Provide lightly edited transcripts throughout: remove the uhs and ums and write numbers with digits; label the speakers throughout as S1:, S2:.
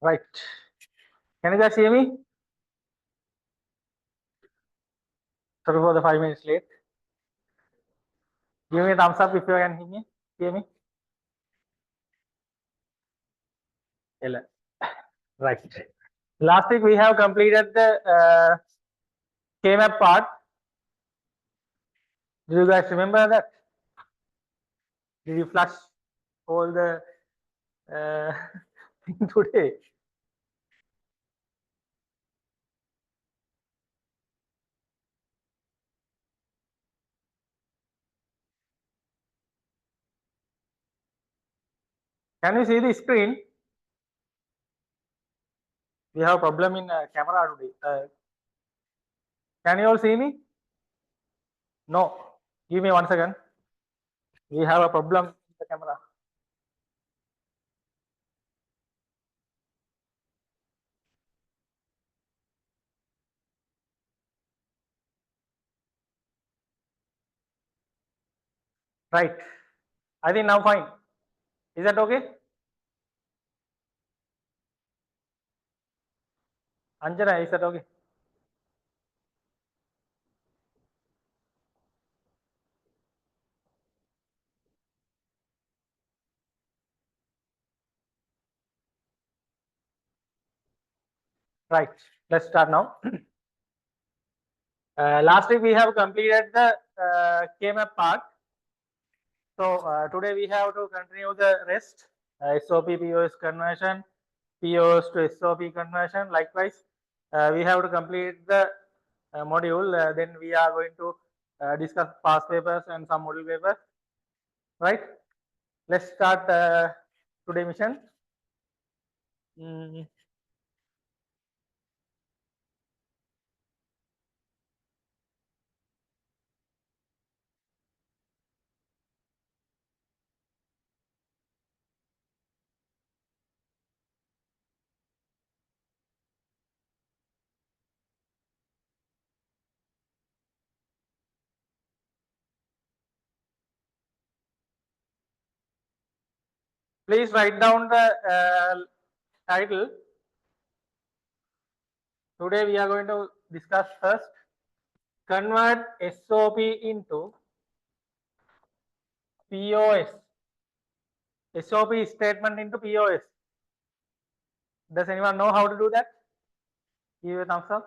S1: Right. Can you guys hear me? Sorry for the 5 minutes late. Give me a thumbs up if you can hear me. Hear me? Right. Last week we have completed the K-map part. Do you guys remember that? Did you flush all the thing today? Can you see the screen? We have a problem in camera today. Can you all see me? No. Give me 1 second. We have a problem in the camera. Right. I think now fine. Is that okay? Anjana, is that okay? Right. Let's start now. Last week we have completed the K-map part. So today we have to continue the rest. SOP POS conversion, POS to SOP conversion. Likewise, we have to complete the module. Then we are going to discuss past papers and some module papers. Right. Let's start today mission. Please write down the title. Today we are going to discuss first convert SOP into POS. SOP statement into POS. Does anyone know how to do that? Give a thumbs up.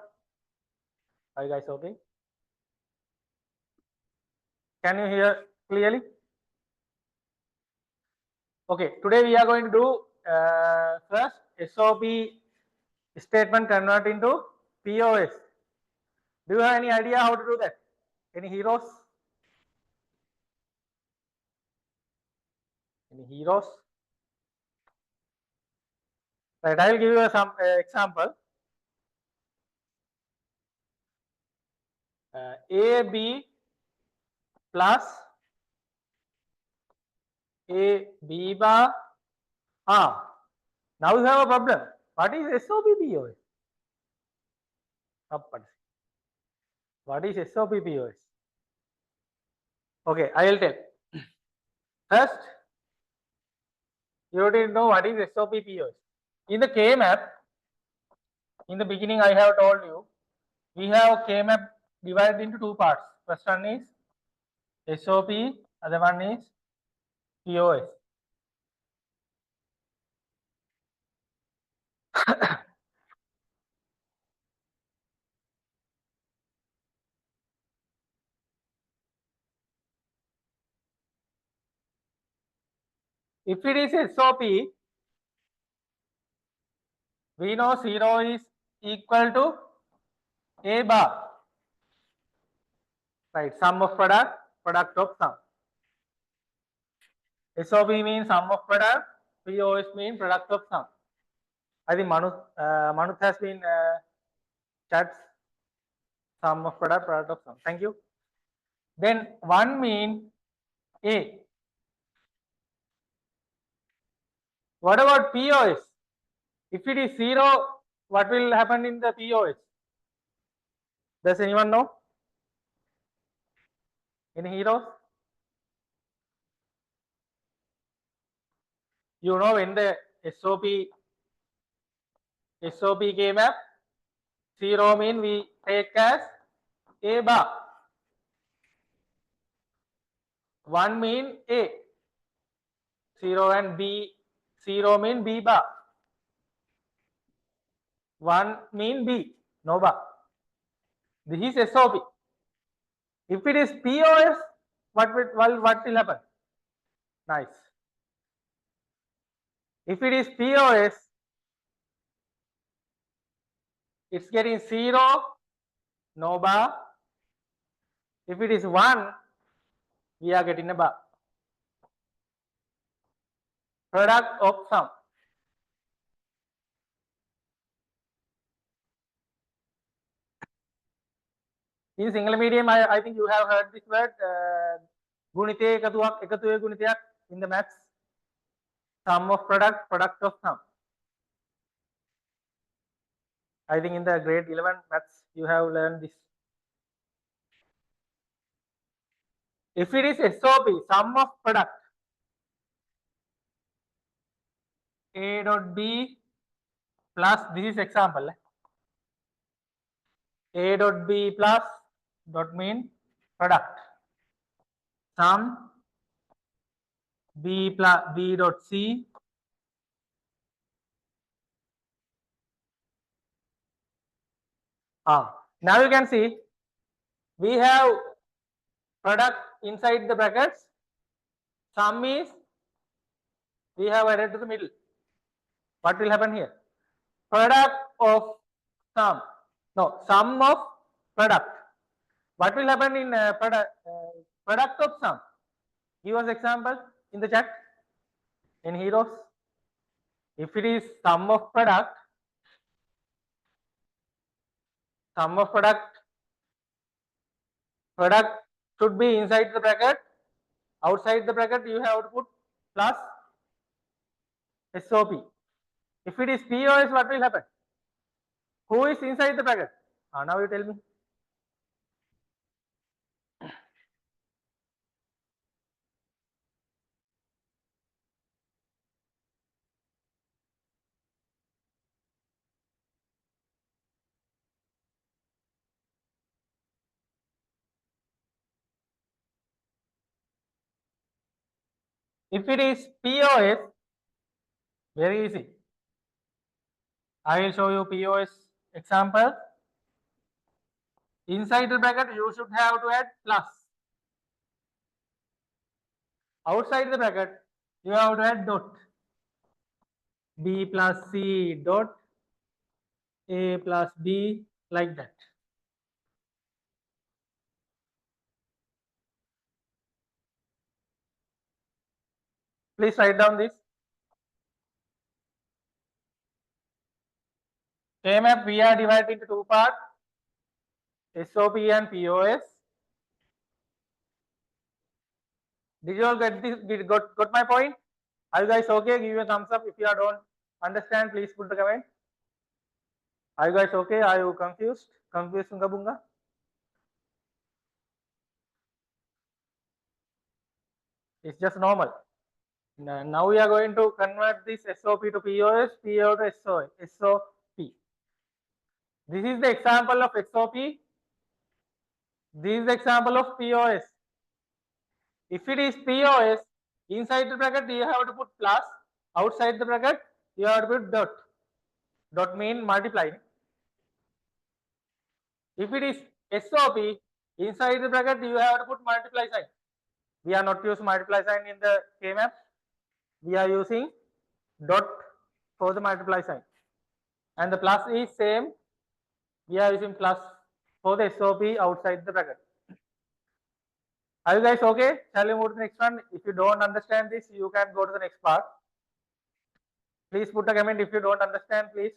S1: Are you guys okay? Can you hear clearly? Okay, today we are going to do first SOP statement convert into POS. Do you have any idea how to do that? Any heroes? Any heroes? Right, I will give you some example. AB plus AB bar. Now you have a problem. What is SOP POS? What is SOP POS? Okay, I will tell. First, you need to know what is SOP POS. In the K-map, in the beginning I have told you, we have K-map divided into two parts. First one is SOP, other one is POS. If it is SOP, we know 0 is equal to A bar. Right, sum of product, product of sum. SOP means sum of product, POS means product of sum. I think Manut has been chat sum of product, product of sum. Thank you. Then 1 means A. What about POS? If it is 0, what will happen in the POS? Does anyone know? Any heroes? You know when the SOP SOP K map. 0 mean we take as A bar. 1 mean A. 0 and B. 0 mean B bar. 1 mean B. No bar. This is SOP. If it is POS, what will happen? Nice. If it is POS, it's getting 0, no bar. If it is 1, we are getting a bar. Product of sum. In single medium, I think you have heard this word. Gunite ekatuwe gunitayak in the maths. Sum of product, product of sum. I think in the grade 11 maths you have learned this. If it is SOP, sum of product, A dot B plus, this is example. A dot B plus dot mean product. Sum B plus B dot C now you can see we have product inside the brackets. Sum is we have added to the middle. What will happen here? Product of sum. No, sum of product. What will happen in product of sum? Give us example in the chat. In heroes. If it is sum of product should be inside the bracket. Outside the bracket, you have to put plus SOP. If it is POS, what will happen? Who is inside the bracket? Now you tell me. If it is POS, very easy. I will show you POS example. Inside the bracket, you should have to add plus. Outside the bracket, you have to add dot. B plus C dot A plus B, like that. Please write down this. K-map we are divided into two parts, SOP and POS. Did you all get this? Got my point? Are you guys okay? Give me a thumbs up. If you don't understand, please put the comment. Are you guys okay? Are you confused? Confused unga bunga? It's just normal. Now we are going to convert this SOP to POS, PO to SOP. This is the example of SOP. This is the example of POS. If it is POS, inside the bracket you have to put plus, outside the bracket you have to put dot. Dot mean multiply. If it is SOP, inside the bracket you have to put multiply sign. We are not using multiply sign in the K-map. We are using dot for the multiply sign. And the plus is same. We are using plus for the SOP outside the bracket. Are you guys okay? Shall we move to the next one? If you don't understand this, you can go to the next part. Please put a comment if you don't understand, please.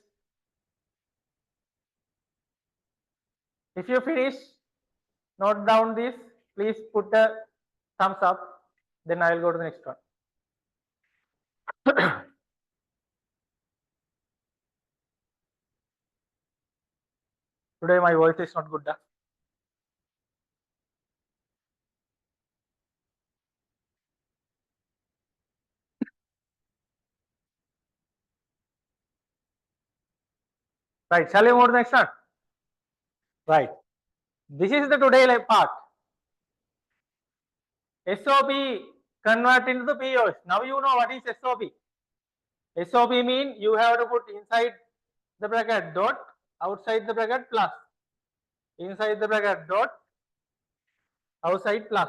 S1: If you finish, note down this. Please put a thumbs up. Then I will go to the next one. Today my voice is not good. Right. Shall we move to the next one? Right. This is the today part. SOP convert into the POS. Now you know what is SOP. SOP mean you have to put inside the bracket dot, outside the bracket plus, inside the bracket dot, outside plus.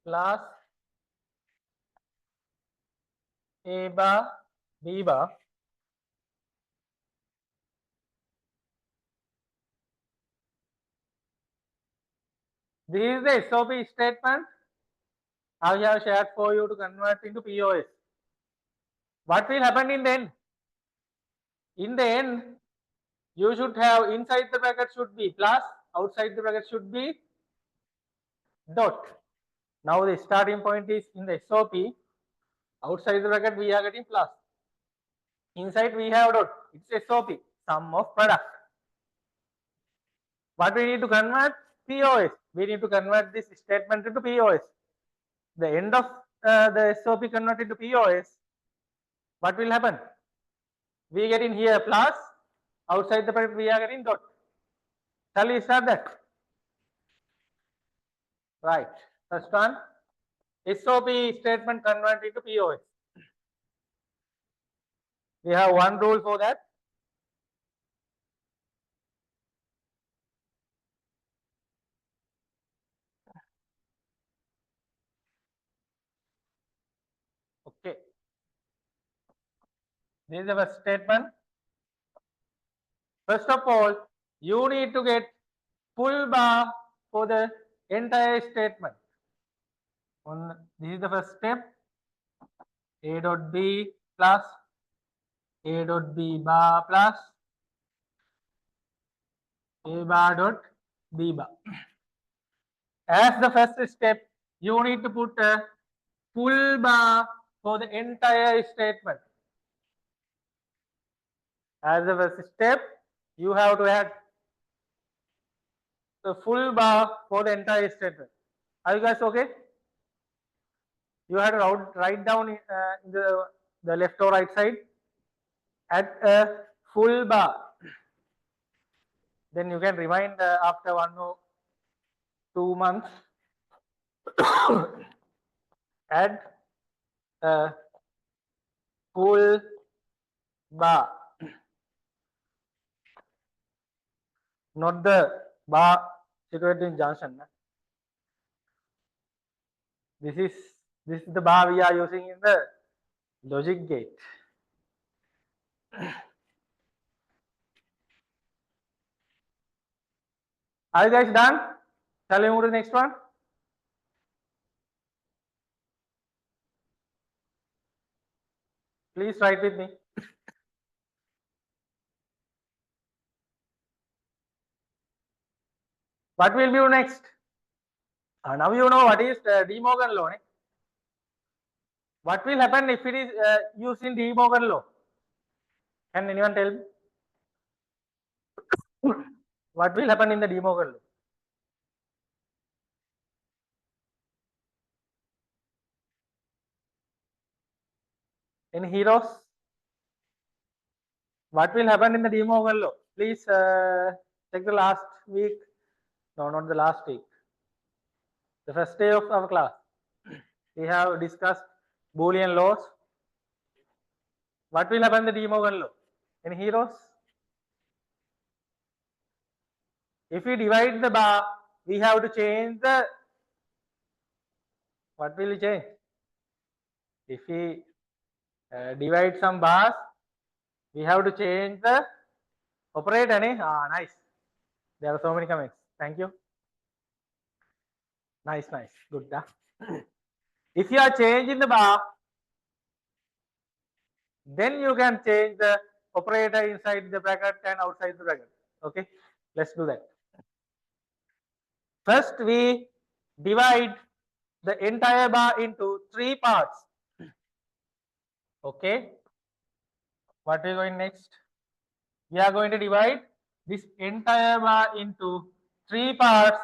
S1: Plus A bar, B bar. This is the SOP statement I have shared for you to convert into POS. What will happen in the end? In the end, you should have inside the bracket should be plus, outside the bracket should be dot. Now the starting point is in the SOP. Outside the bracket we are getting plus. Inside we have dot. It's SOP, sum of product. What we need to convert? POS. We need to convert this statement into POS. The end of the SOP converted to POS. What will happen? We get in here plus, outside the bracket we are getting dot. Shall we start that? Right. First one, SOP statement converted to POS. We have one rule for that. Okay. This is the first statement. First of all, you need to get full bar for the entire statement. This is the first step. A dot B plus A dot B bar plus A bar dot B bar. As the first step, you need to put a full bar for the entire statement. As the first step, you have to add the full bar for the entire statement. Are you guys okay? You have to write down in the left or right side at a full bar. Then you can remind after 1 or 2 months. Add a full bar, not the bar situated in junction. This is the bar we are using in the logic gate. Are you guys done? Shall we move to the next one? Please write with me. What will we do next? Now you know what is De Morgan law. What will happen if it is used in De Morgan law? Can anyone tell me? What will happen in the De Morgan law? Any heroes? What will happen in the De Morgan law? Please check the last week. No, not the last week. The first day of our class. We have discussed Boolean laws. What will happen in the De Morgan law? Any heroes? If we divide the bar, we have to change the. What will we change? If we divide some bars, we have to change the operator. Nice. There are so many comments. Thank you. Nice. Good. If you are changing the bar, then you can change the operator inside the bracket and outside the bracket. Okay, let's do that. First, we divide the entire bar into 3 parts. Okay, what are we going next? We are going to divide this entire bar into 3 parts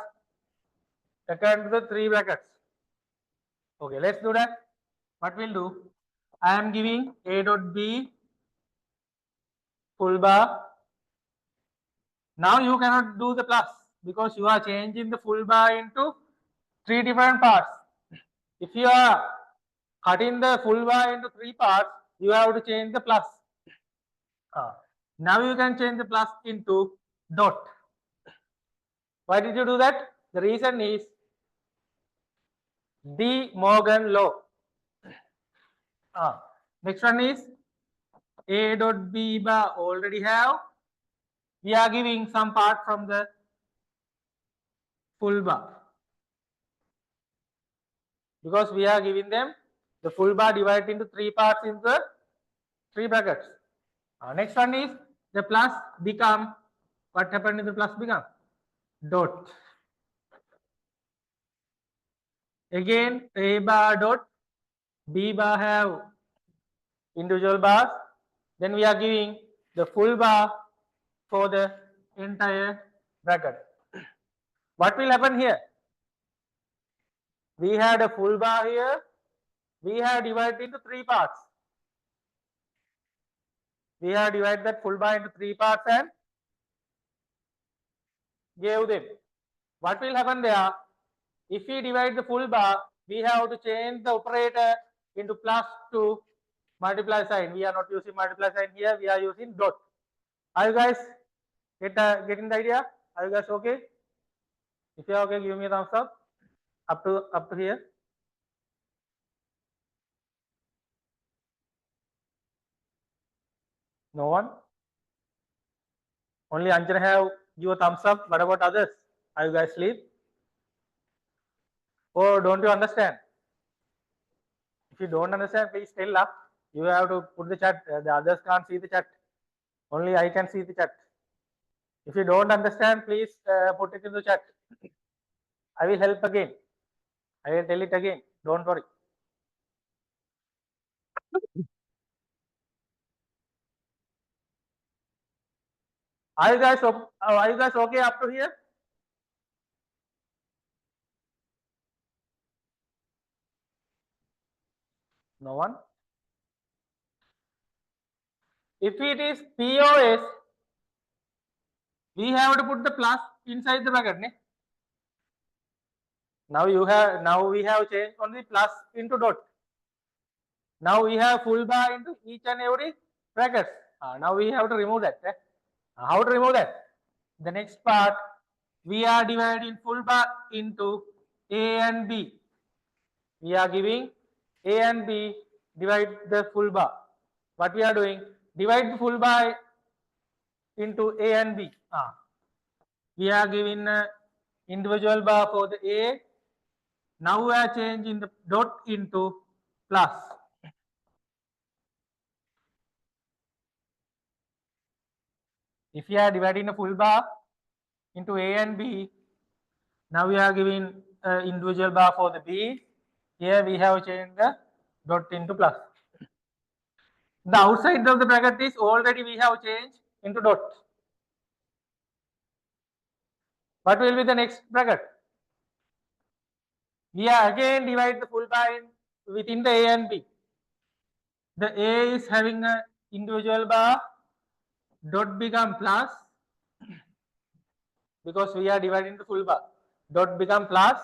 S1: according to the 3 brackets. Okay, let's do that. What we'll do, I am giving A dot B full bar. Now you cannot do the plus because you are changing the full bar into 3 different parts. If you are cutting the full bar into 3 parts, you have to change the plus. Now you can change the plus into dot. Why did you do that? The reason is De Morgan law. Next one is A dot B bar already have. We are giving some part from the full bar because we are giving them the full bar divided into 3 parts in the 3 brackets. Next one is the plus become, what happened in the plus become? Dot. Again A bar dot B bar have individual bars. Then we are giving the full bar for the entire bracket. What will happen here? We had a full bar here. We have divided into 3 parts. We have divided that full bar into 3 parts and gave them. What will happen there? If we divide the full bar, we have to change the operator into plus to multiply sign. We are not using multiply sign here. We are using dot. Are you guys getting the idea? Are you guys okay? If you are okay, give me a thumbs up. Up to here. No one? Only Anjana have your thumbs up. What about others? Are you guys asleep? Or don't you understand? If you don't understand, please tell up. You have to put the chat. The others can't see the chat. Only I can see the chat. If you don't understand, please put it in the chat. I will help again. I will tell it again. Don't worry. Are you guys okay up to here? No one? If it is POS, we have to put the plus inside the bracket. Ne? Now we have changed only plus into dot. Now we have full bar into each and every bracket. Now we have to remove that. How to remove that? The next part, we are dividing full bar into A and B. We are giving A and B, divide the full bar. What we are doing? Divide the full bar into A and B. We are giving individual bar for the A. Now we are changing the dot into plus. If we are dividing the full bar into A and B, now we are giving individual bar for the B. Here we have changed the dot into plus. The outside of the bracket is already we have changed into dot. What will be the next bracket? We are again divide the full bar within the A and B. The A is having an individual bar, dot become plus because we are dividing the full bar. Dot become plus.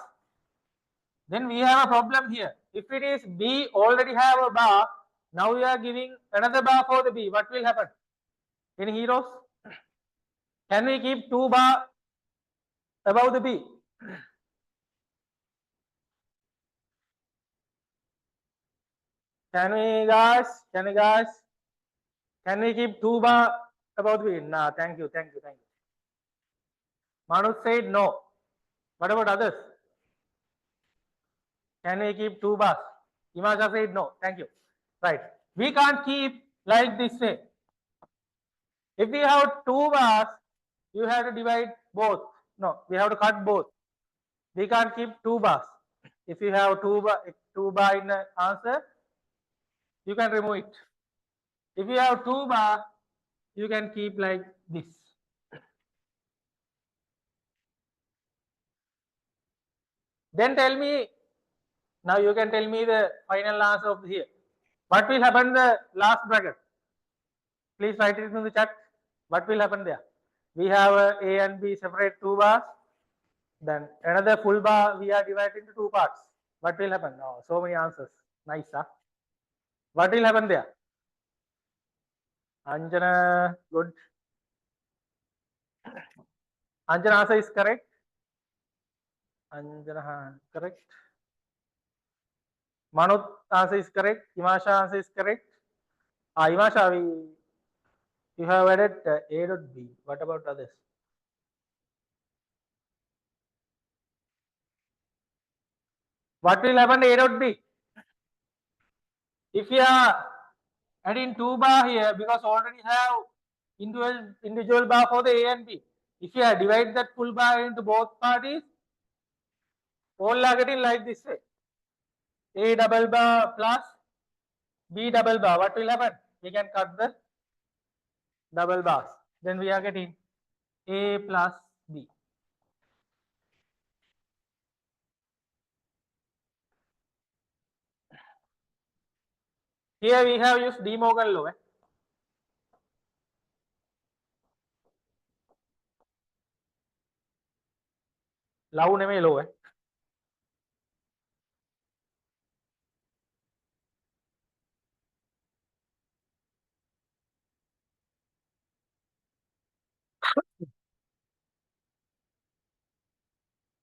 S1: Then we have a problem here. If it is B already have a bar, now we are giving another bar for the B. What will happen? Any heroes? Can we keep 2 bar above the B? Can we guys? Can we keep 2 bar above the B? Nah, thank you. Manu said no. What about others? Can we keep 2 bars? Imaja said no. Thank you. Right. We can't keep like this way. If we have 2 bars, you have to divide both. No, we have to cut both. We can't keep 2 bars. If you have 2 bar in the answer, you can remove it. If you have 2 bar, you can keep like this. Then tell me, now you can tell me the final answer of here. What will happen in the last bracket? Please write it in the chat. What will happen there? We have A and B separate two bars. Then another full bar we are divided into two parts. What will happen? Oh, so many answers. Nice, huh? What will happen there? Anjana, good. Anjana answer is correct. Anjana, correct. Manut answer is correct. Himasha answer is correct. Himasha, you have added A dot B. What about others? What will happen to A dot B? If you are adding two bar here, because already have individual bar for the A and B. If you divide that full bar into both parties, all are getting like this way. A double bar plus B double bar. What will happen? We can cut the double bars. Then we are getting A plus B. Here we have used De Morgan law. Law name law.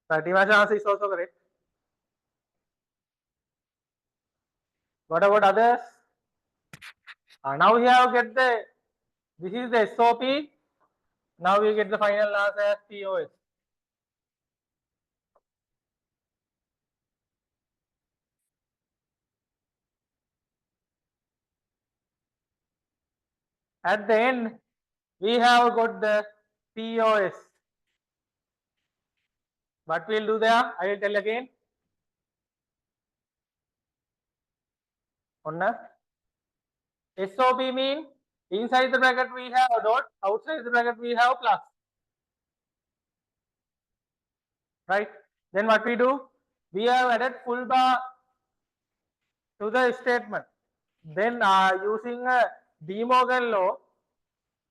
S1: Timasha answer is also correct. What about others? Now we have get the, this is the SOP. Now we get the final answer as POS. At the end, we have got the POS. What we'll do there? I will tell again. SOP mean inside the bracket we have a dot, outside the bracket we have plus. Right? Then what we do? We have added full bar to the statement. Then using De Morgan law,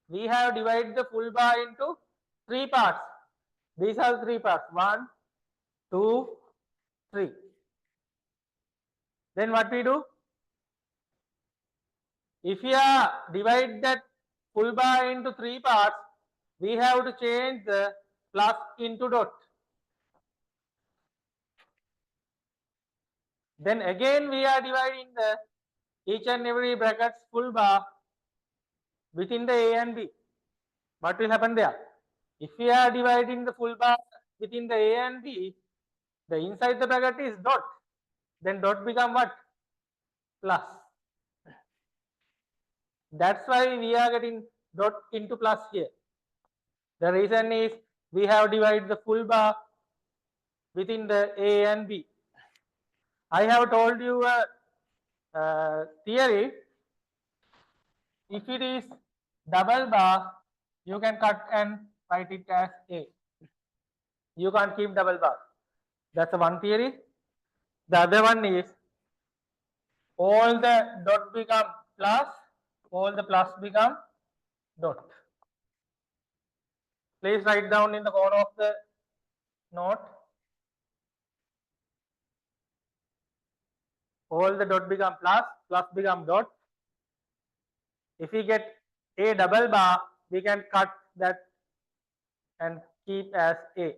S1: we have divided the full bar into three parts. These are three parts. 1, 2, 3. Then what we do? If we divide that full bar into three parts, we have to change the plus into dot. Then again we are dividing the each and every brackets full bar within the A and B. What will happen there? If we are dividing the full bar within the A and B, the inside the bracket is dot. Then dot become what? Plus. That's why we are getting dot into plus here. The reason is we have divided the full bar within the A and B. I have told you a theory. If it is double bar, you can cut and write it as A. You can't keep double bar. That's one theory. The other one is all the dot become plus, all the plus become dot. Please write down in the corner of the note. All the dot become plus, plus become dot. If we get A double bar, we can cut that and keep as A.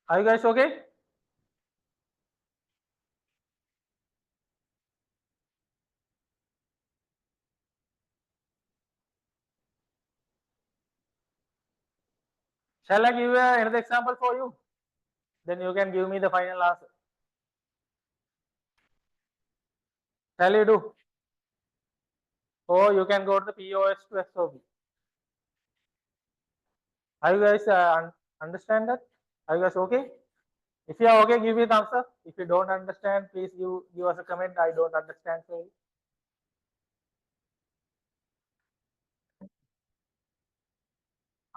S1: Are you guys okay? Shall I give you another example for you? Then you can give me the final answer. Shall you do? Or you can go to the POS to SOP. Are you guys understand that? Are you guys okay? If you are okay, give me the answer. If you don't understand, please give us a comment. I don't understand. So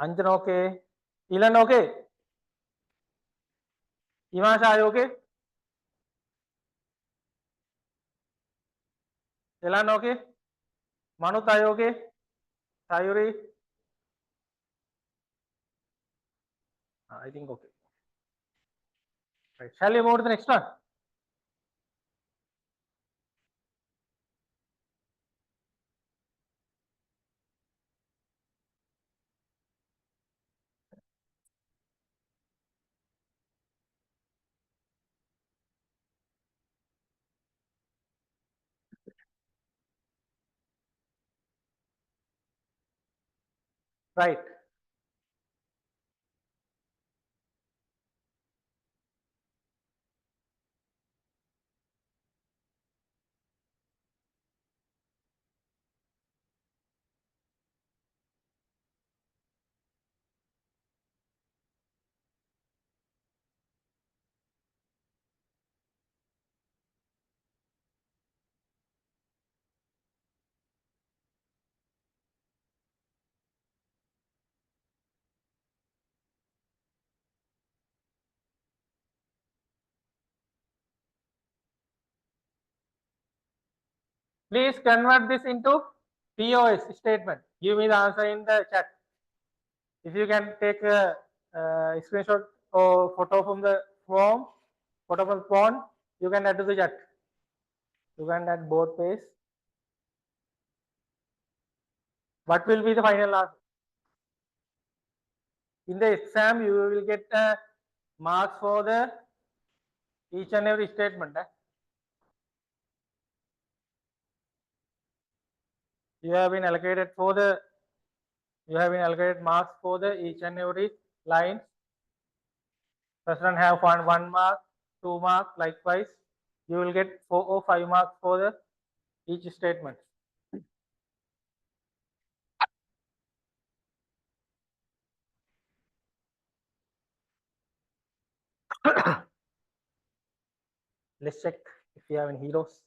S1: Anjan okay? Ilan okay? Imasha, are you okay? Elan, okay? Manut, are you okay? Sayuri? I think okay. Right. Shall we move to the next one? Right. Please convert this into POS statement. Give me the answer in the chat. If you can take a screenshot or photo from the form, photo from phone, you can add to the chat. You can add both ways. What will be the final answer? In the exam, you will get marks for the each and every statement. You have been allocated marks for the each and every line. First one have one mark, 2 marks, likewise. You will get 4 or 5 marks for the each statement. Let's check if you have any heroes.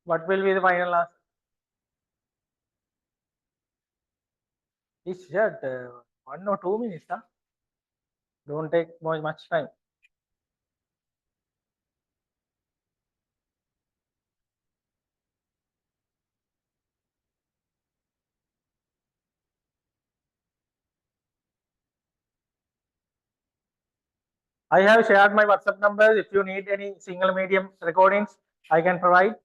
S1: What will be the final answer? It's just 1 or 2 minutes. Huh? Don't take much time. I have shared my WhatsApp numbers. If you need any single medium recordings, I can provide.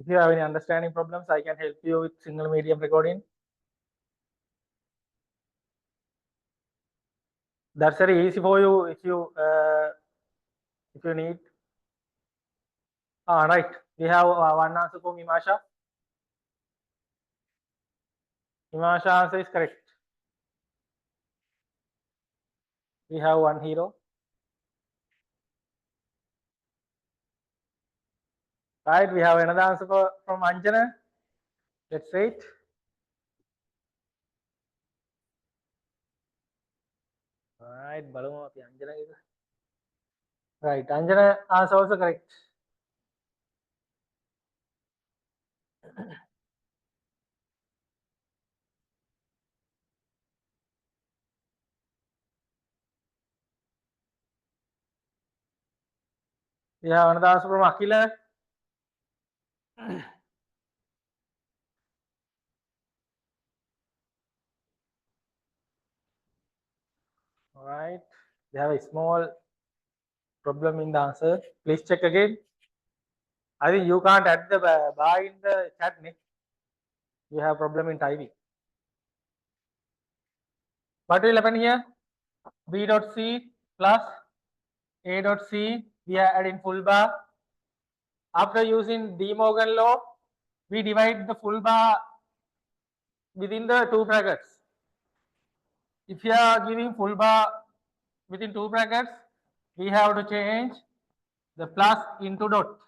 S1: If you have any understanding problems, I can help you with single medium recording. That's very easy for you if you need. Right. We have one answer for Mimasha. Mimasha answer is correct. We have one hero. Right. We have another answer from Anjana. Let's wait. Right. Right. Anjana answer also correct. We have another answer from Akila. All right. We have a small problem in the answer. Please check again. I think you can't add the bar in the chat, Nick. You have problem in typing. What will happen here? B dot C plus A dot C. We are adding full bar. After using De Morgan law, we divide the full bar within the 2 brackets. If you are giving full bar within 2 brackets, we have to change the plus into dot.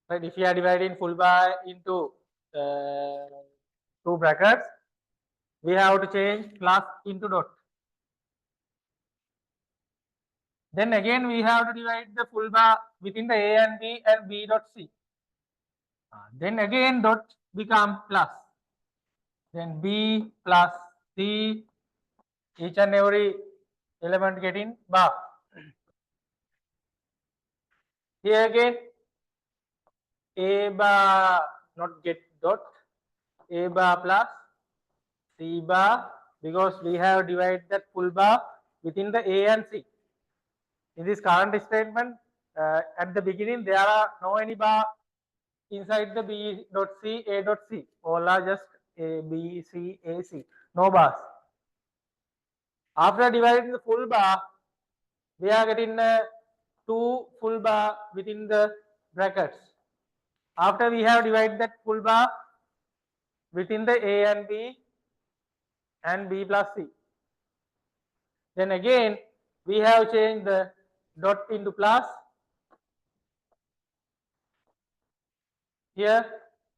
S1: Right, if you are dividing full bar into two brackets, we have to change plus into dot. Then again we have to divide the full bar within the A and B dot C. Then again dot become plus. Then B plus C, each and every element getting bar. Here again A bar not get dot, A bar plus C bar, because we have divided that full bar within the A and C. In this current statement, at the beginning there are no any bar inside the B dot C, A dot C. All are just A, B, C, A, C. No bars. After dividing the full bar, we are getting two full bar within the brackets. After we have divided that full bar within the A and B plus C. Then again we have changed the dot into plus. Here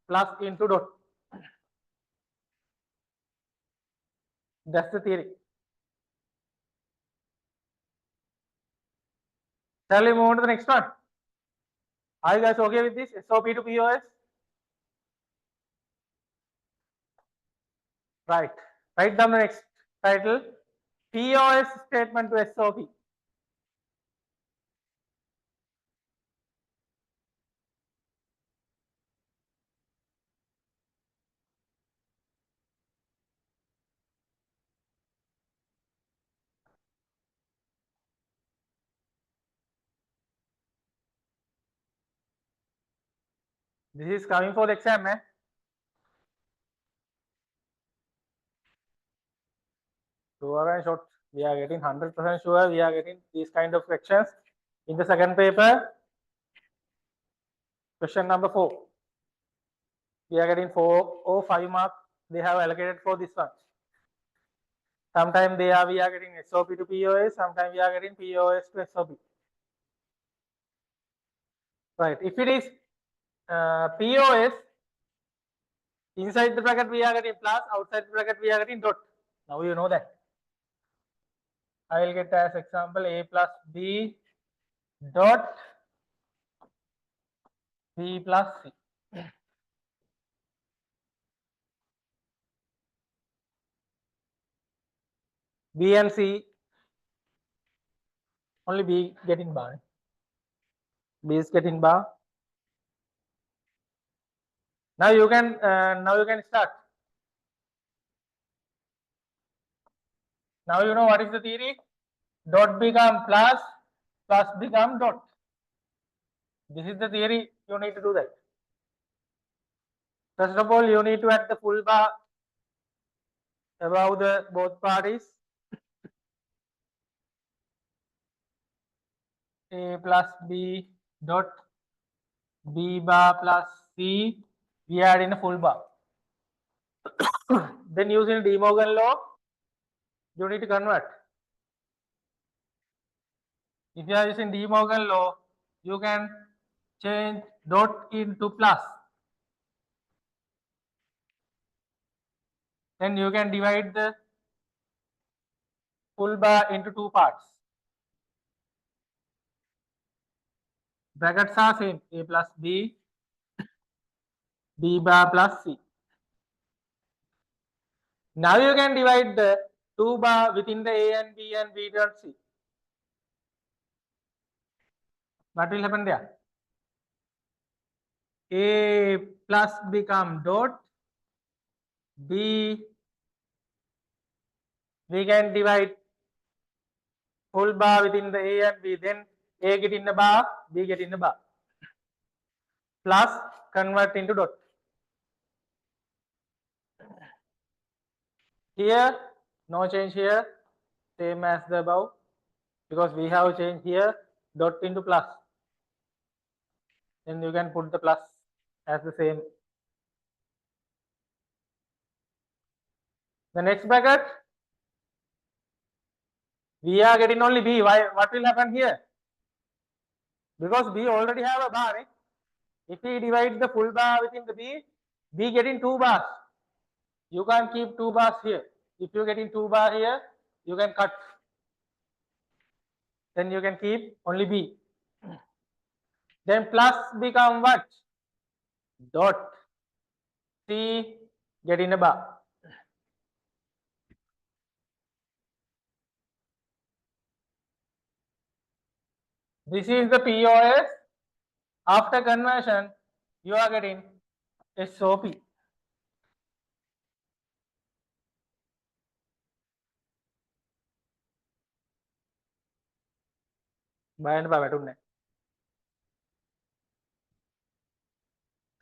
S1: plus into dot. That's the theory. Shall we move on to the next one? Are you guys okay with this? SOP to POS? Right. Write down the next title. POS statement to SOP. This is coming for the exam, eh? Sure and short. We are getting 100% sure we are getting these kind of questions in the second paper. Question number 4. We are getting 4 or 5 marks. They have allocated for this one. Sometimes we are getting SOP to POS. Sometimes we are getting POS to SOP. Right. If it is POS, inside the bracket we are getting plus, outside the bracket we are getting dot. Now you know that. I will get as example A plus B dot B plus C. B and C, only B getting bar. B is getting bar. Now you can start. Now you know what is the theory. Dot become plus, plus become dot. This is the theory. You need to do that. First of all, you need to add the full bar above the both parties. A plus B dot B bar plus C. We add in a full bar. Then using De Morgan law, you need to convert. If you are using De Morgan law, you can change dot into plus. Then you can divide the full bar into two parts. Brackets are same, A plus B, B bar plus C. Now you can divide the two bar within the A and B dot C. What will happen there? A plus become dot, B, we can divide full bar within the A and B, then A get in the bar, B get in the bar. Plus convert into dot. Here, no change here, same as the above, because we have changed here dot into plus. Then you can put the plus as the same. The next bracket, We are getting only B. Why? What will happen here? Because B already have a bar. Eh? If we divide the full bar within the B getting 2 bars. You can't keep 2 bars here. If you getting 2 bar here, you can cut. Then you can keep only B. Then plus become what? Dot. C getting a bar. This is the POS. After conversion, you are getting SOP. බයන්න බා වැටුන්නේ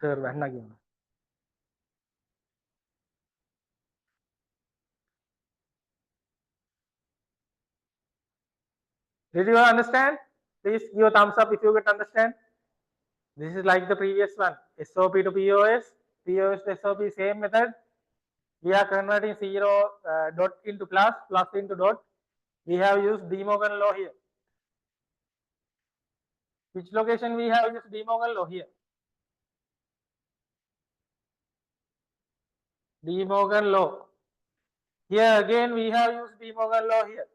S1: sir වැන්න කියනවා. Did you understand? Please give a thumbs up if you get understand. This is like the previous one. SOP to POS, POS to SOP, same method. We are converting 0 dot into plus, plus into dot. We have used De Morgan law here. Which location we have used De Morgan law here? De Morgan law. Here again we have used De Morgan law here.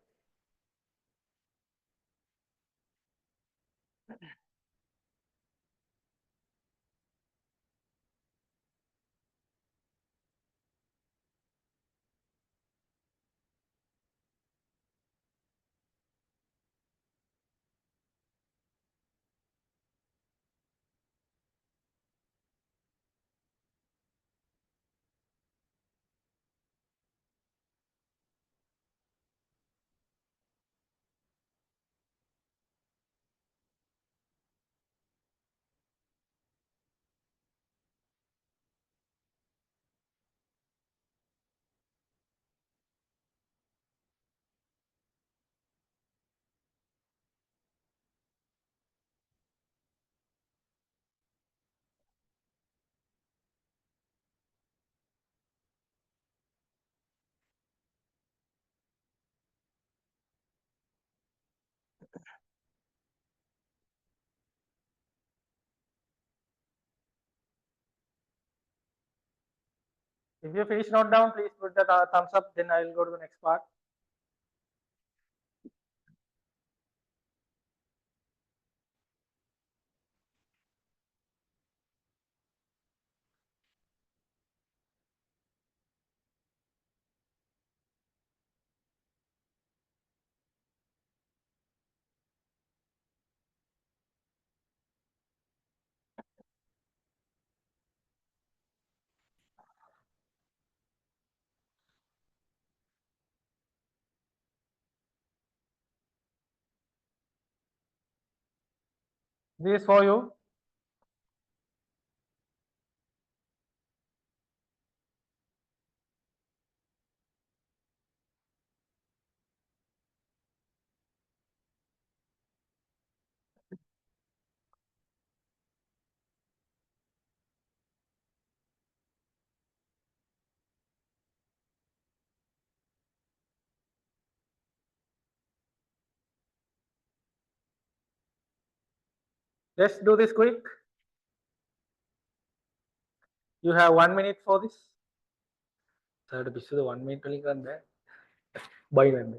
S1: If you finish note down, please put the thumbs up. Then I will go to the next part. This is for you. Let's do this quick. You have 1 minute for this. Sir, the 1 minute only can there. Bye then.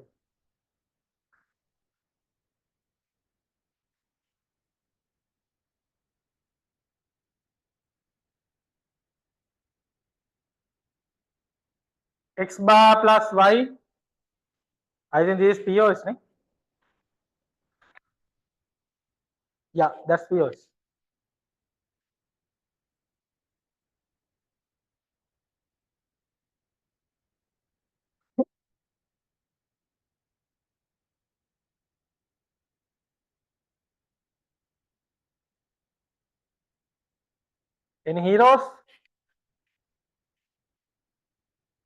S1: X bar plus Y. I think this is POS, right? Yeah, that's POS. Any heroes?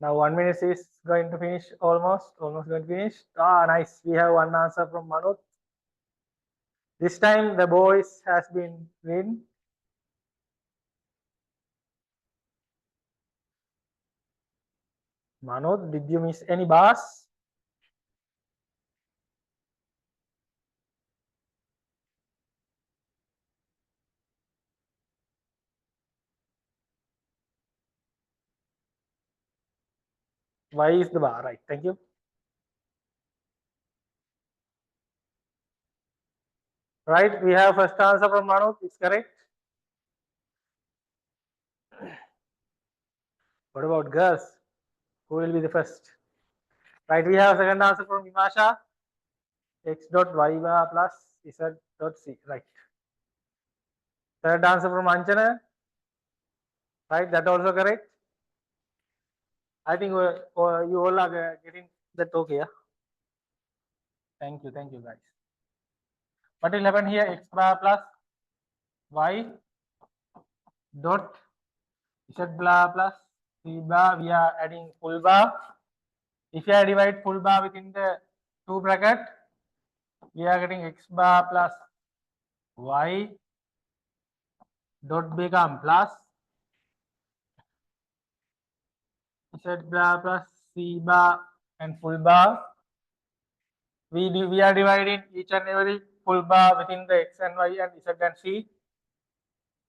S1: Now 1 minute is going to finish almost going to finish. Ah, nice. We have one answer from Manoj. This time the boys has been win. Manoj, did you miss any bars? Y is the bar, right? Thank you. Right, we have first answer from Manu. It's correct. What about girls? Who will be the first? Right, we have second answer from Imasha. X dot y bar plus z dot c. Right. Third answer from Anjana. Right, that also correct. I think you all are getting that okay. Yeah? Thank you, guys. What will happen here? X bar plus y dot z bar plus c bar. We are adding full bar. If you divide full bar within the two bracket, we are getting x bar plus y dot become plus z bar plus c bar and full bar. We are dividing each and every full bar within the x and y and z and c.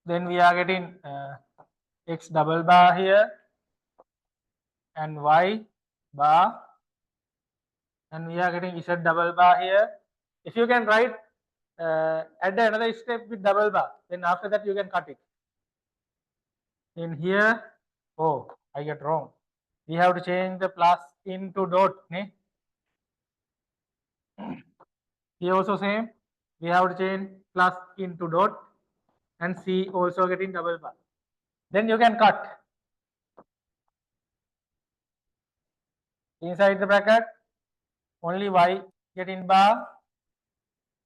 S1: Then we are getting x double bar here and y bar, and we are getting z double bar here. If you can write add another step with double bar, then after that you can cut it. In here, oh, I get wrong. We have to change the plus into dot. Ne? Here also same. We have to change plus into dot, and C also getting double bar. Then you can cut. Inside the bracket, only y getting bar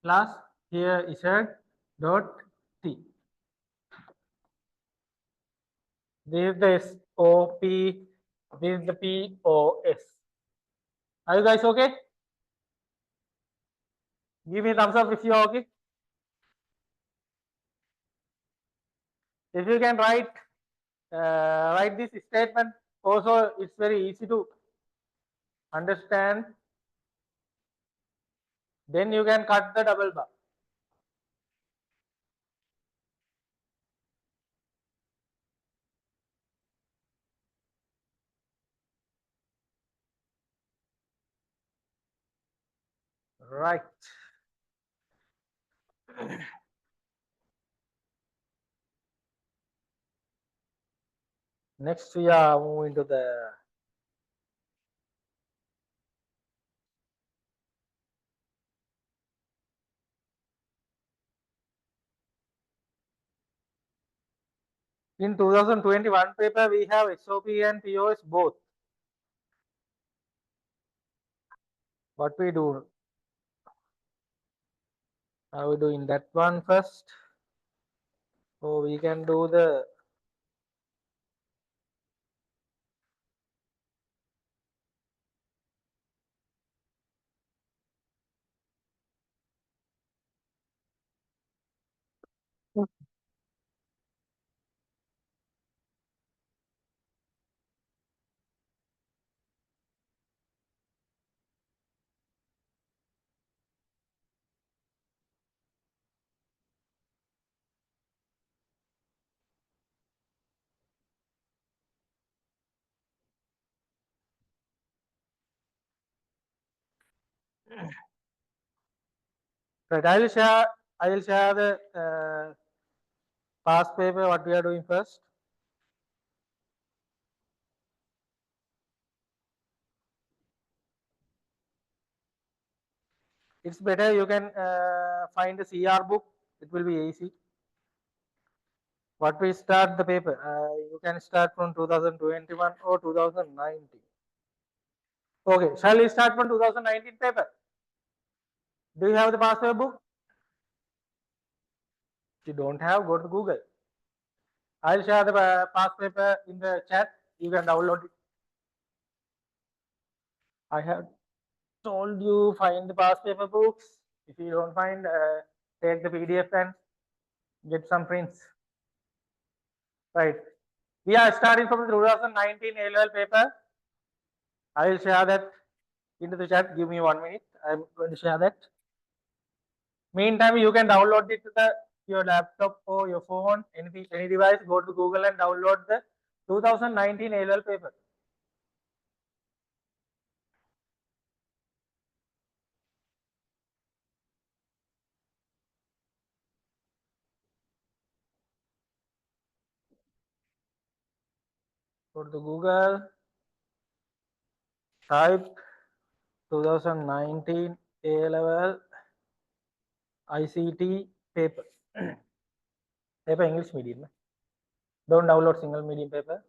S1: plus here z dot t. This is the SOP. This is the POS. Are you guys okay? Give me a thumbs up if you are okay. If you can write this statement, also it's very easy to understand. Then you can cut the double bar. Right. Next we are moving to the in 2021 paper we have SOP and POS both. What we do? Are we doing that one first? So we can do the right. I will share the past paper. What we are doing first. It's better you can find the CR book. It will be easy. What we start the paper? You can start from 2021 or 2019. Okay, shall we start from 2019 paper? Do you have the past paper book? If you don't have, go to Google. I'll share the past paper in the chat. You can download it. I have told you find the past paper books. If you don't find, take the PDF and get some prints. Right. We are starting from the 2019 AL paper. I will share that into the chat. Give me 1 minute. I'm going to share that. Meantime, you can download it to your laptop or your phone, any device. Go to Google and download the 2019 AL paper. Go to Google, type 2019 A-level ICT paper. Paper English medium. Don't download single medium paper.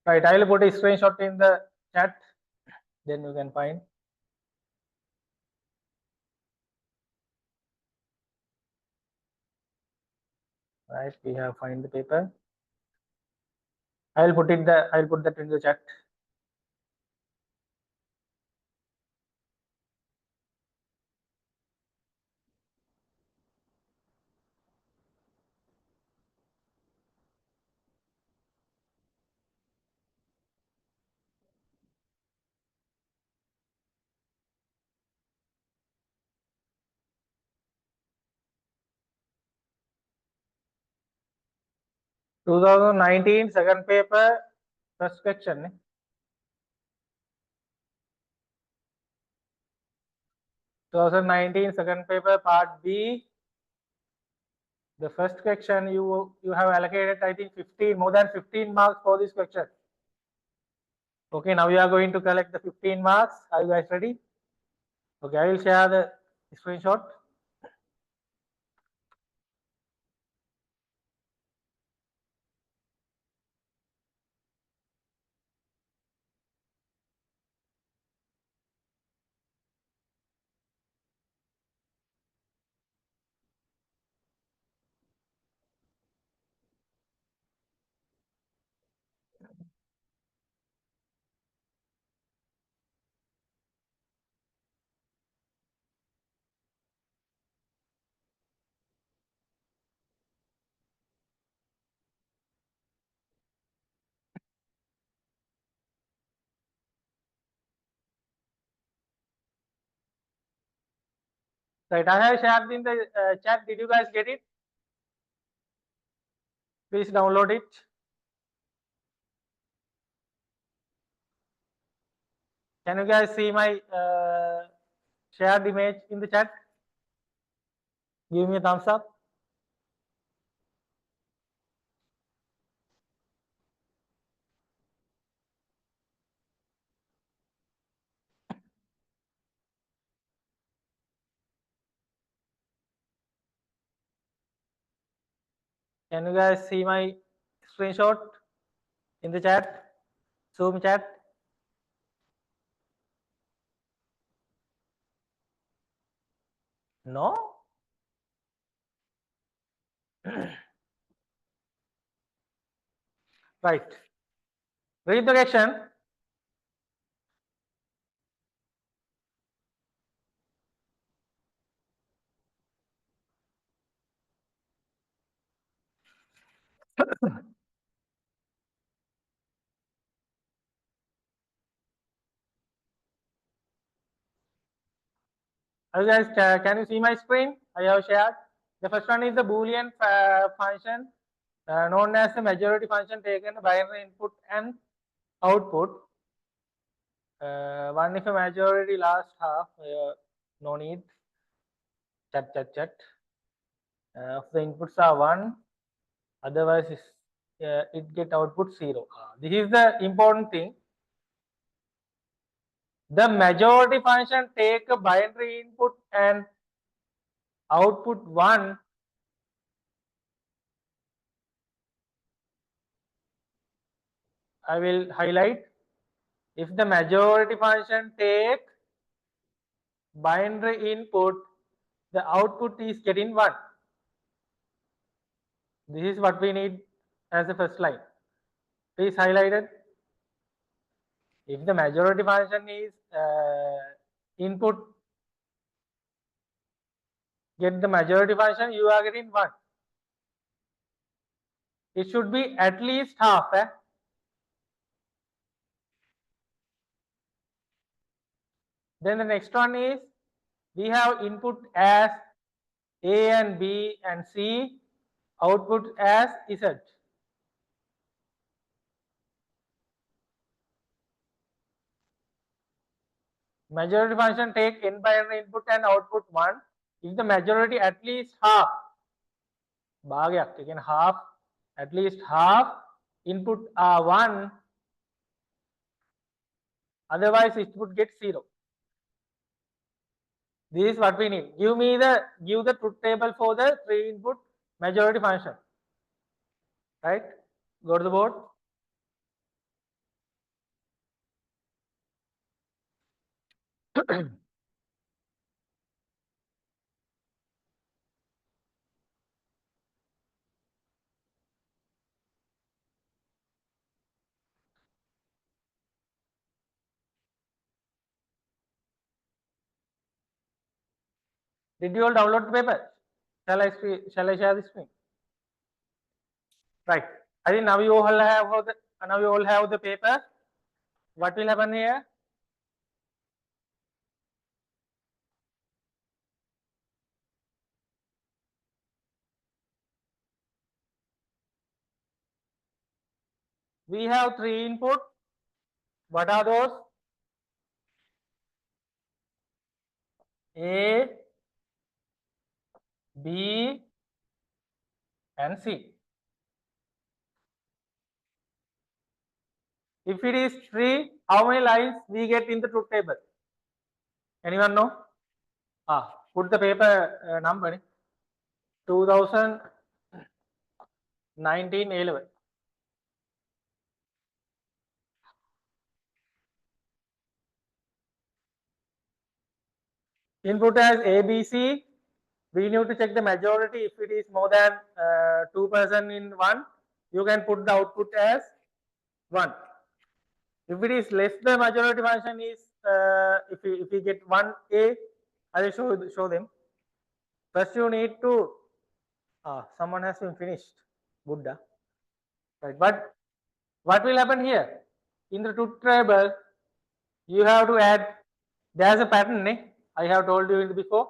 S1: Right, I will put a screenshot in the chat, then you can find. Right, we have find the paper. I'll put that in the chat. Two 2019 second paper, first question. 2019 second paper, part B. The first question you have allocated, I think 15, more than 15 marks for this question. Okay, now we are going to collect the 15 marks. Are you guys ready? Okay, I will share the screenshot. Right, I have shared in the chat. Did you guys get it? Please download it. Can you guys see my shared image in the chat? Give me a thumbs up. Can you guys see my screenshot in the chat? Zoom chat. No? Right. Read the question. Are you guys, can you see my screen? I have shared. The first one is the Boolean function known as the majority function taken binary input and output. One if a majority last half, no need. Chat. If the inputs are 1, otherwise it get output 0. This is the important thing. The majority function take a binary input and output 1. I will highlight. If the majority function take binary input, the output is getting 1. This is what we need as the first line. Please highlight it. If the majority function is input, get the majority function, you are getting 1. It should be at least half. Then the next one is, we have input as A and B and C, output as Z. Majority function take n binary input and output 1. If the majority at least half, bhagyak, again half At least half input are 1, otherwise it would get 0. This is what we need. Give the truth table for the 3 input majority function. Right? Go to the board. Did you all download the paper? Shall I share the screen? Right. I think now you all have the paper. What will happen here? We have 3 input. What are those? A, B, and C. If it is 3, how many lines we get in the truth table? Anyone know? Put the paper number. 2019 A-level. Input as A, B, C. We need to check the majority. If it is more than 2% in 1, you can put the output as 1. If it is less, the majority function is if we get 1A, I will show them. First, you need to someone has been finished. Buddha. Right. But what will happen here? In the truth table, you have to add. There's a pattern. I have told you in the before.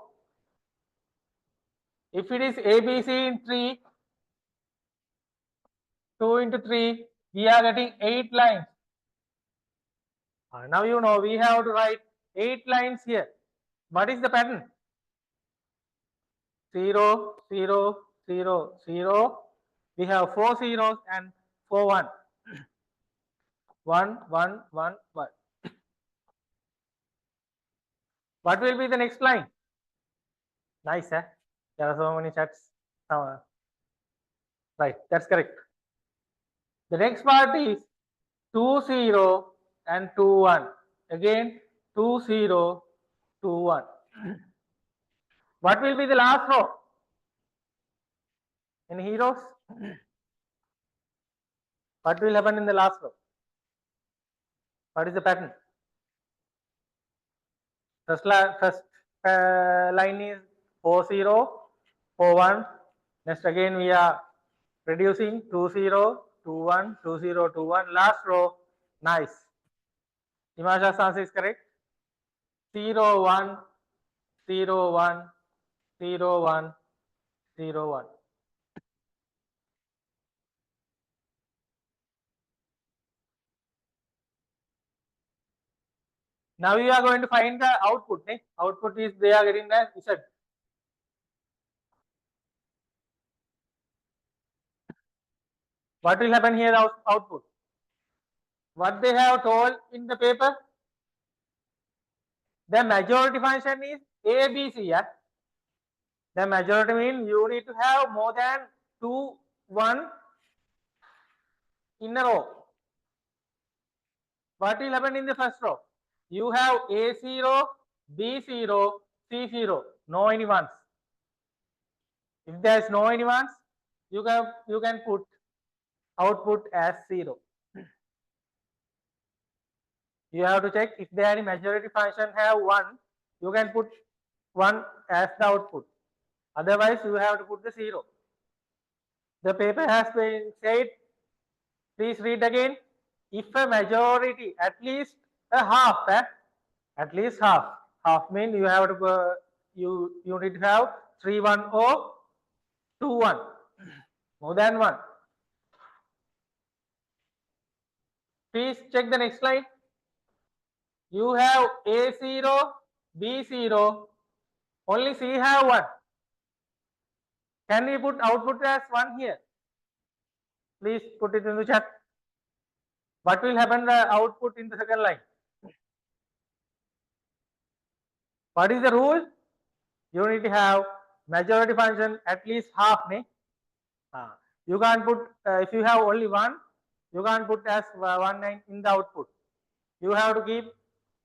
S1: If it is ABC in 3, 2 into 3, we are getting 8 lines. Now you know we have to write 8 lines here. What is the pattern? 0, 0, 0, 0. We have 4 zeros and 4 1. 1, 1, 1, 1. What will be the next line? Nice, eh? There are so many chats. Right, that's correct. The next part is 2 0 and 2 1. Again 2 0, 2 1. What will be the last row? In heroes? What will happen in the last row? What is the pattern? First line is 4 0, 4 1. Next again we are reducing 2 0, 2 1, 2 0, 2 1. Last row, nice. Himasha's answer is correct. 0 1, 0 1, 0 1, 0 1. Now we are going to find the output. Output is they are getting the Z. What will happen here? Output. What they have told in the paper? The majority function is ABC. Yeah? The majority means you need to have more than 2 1 in a row. What will happen in the first row? You have A0, B0, C0. No any ones. If there is no any ones, you can put output as 0. You have to check if there any majority function have 1, you can put 1 as the output. Otherwise, you have to put the 0. The paper has been said, please read again. If a majority, at least a half, at least half. Half means you have to you need to have 3 1 or 2 1. More than 1. Please check the next slide. You have A0, B0, only C have 1. Can we put output as 1 here? Please put it in the chat. What will happen the output in the second line? What is the rule? You need to have majority function at least half. You can't put, if you have only one, you can't put as 1 in the output. You have to keep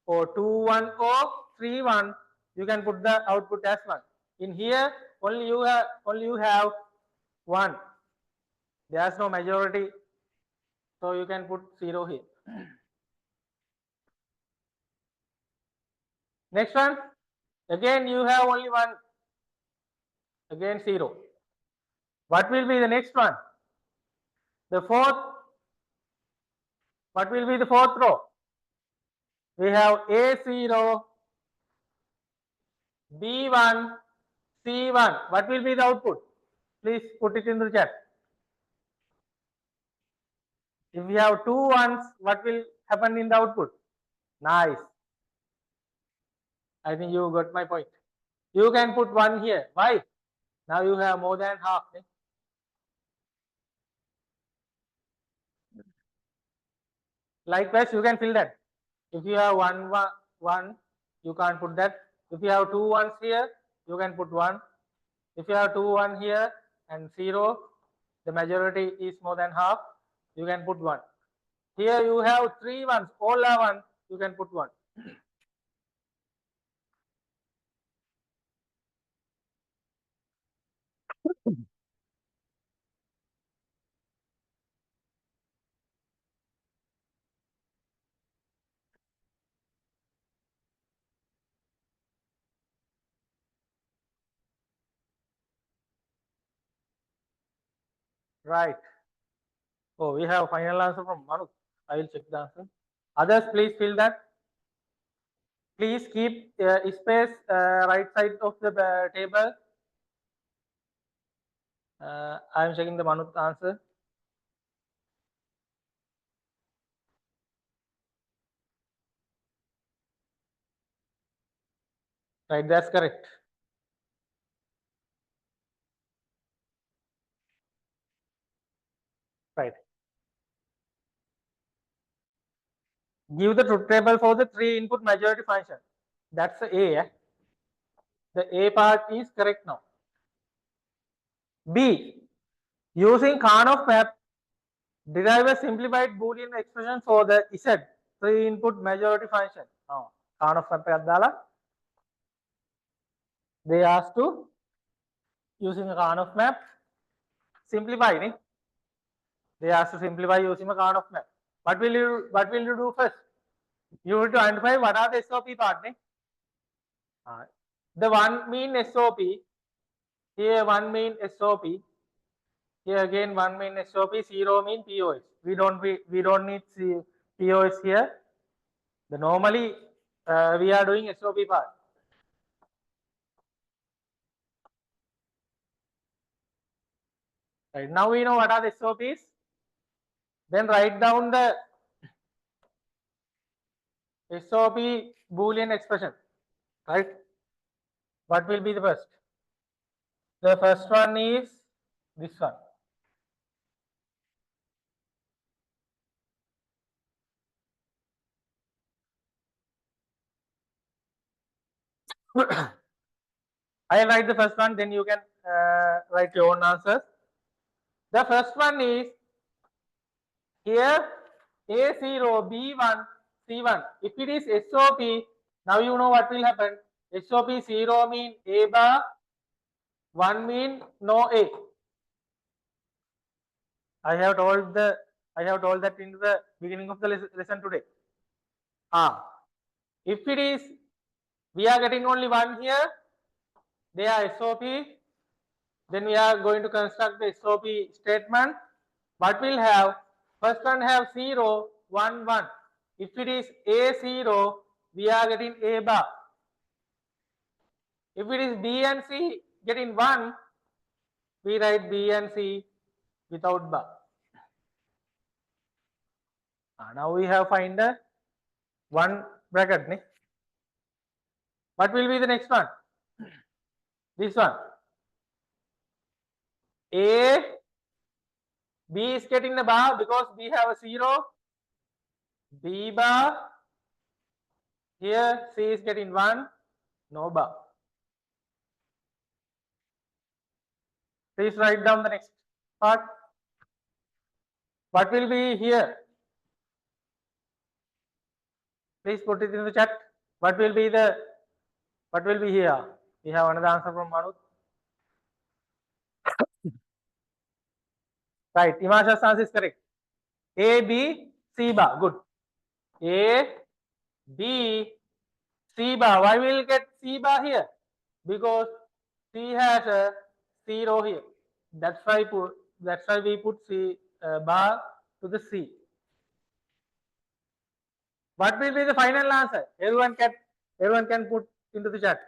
S1: or 2 1 or 3 1. You can put the output as 1. In here, only you have 1. There is no majority, so you can put 0 here. Next one, again you have only 1, again 0. What will be the next one? The fourth, what will be the fourth row? We have A0, B1, C1. What will be the output? Please put it in the chat. If we have 2 1s, what will happen in the output? Nice. I think you got my point. You can put 1 here. Why? Now you have more than half. Likewise, you can fill that. If you have 1 1, you can't put that. If you have 2 1s here, you can put 1. If you have 2 1 here and 0, the majority is more than half, you can put 1. Here you have 3 1s, all are 1, you can put 1. Right. Oh, we have final answer from Manu. I will check the answer. Others, please fill that. Please keep space right side of the table. I am checking the Manu answer. Right, that's correct. Right. Give the truth table for the 3 input majority function. That's the A. The A part is correct now. B. Using Karnoff map, derive a simplified Boolean expression for the Z 3 input majority function. Now, Karnoff map they asked to using a Karnoff map simplify. They asked to simplify using a Karnoff map. What will you do first? You need to identify what are the SOP part. The one mean SOP. Here one mean SOP. Here again one mean SOP. 0 mean POS. We don't need POS here. The normally we are doing SOP part. Right now we know what are the SOPs. Then write down the SOP Boolean expression. Right? What will be the first? The first one is this one. I will write the first one, then you can write your own answers. The first one is here A0, B1, C1. If it is SOP, now you know what will happen. SOP 0 mean A bar, 1 mean no A. I have told that in the beginning of the lesson today. If it is, we are getting only 1 here, they are SOP. Then we are going to construct the SOP statement. What will have? First one have 0, 1, 1. If it is A0, we are getting A bar. If it is B and C getting 1, we write B and C without bar. Now we have find the 1 bracket. What will be the next one? This one. A B is getting the bar because we have a 0. B bar. Here C is getting 1. No bar. Please write down the next part. What will be here? Please put it in the chat. What will be here? We have another answer from Manu. Right, Imasha's answer is correct. A, B, C bar. Good. A, B, C bar. Why will get C bar here? Because C has a 0 here. That's why we put C bar to the C. What will be the final answer? Everyone can put into the chat.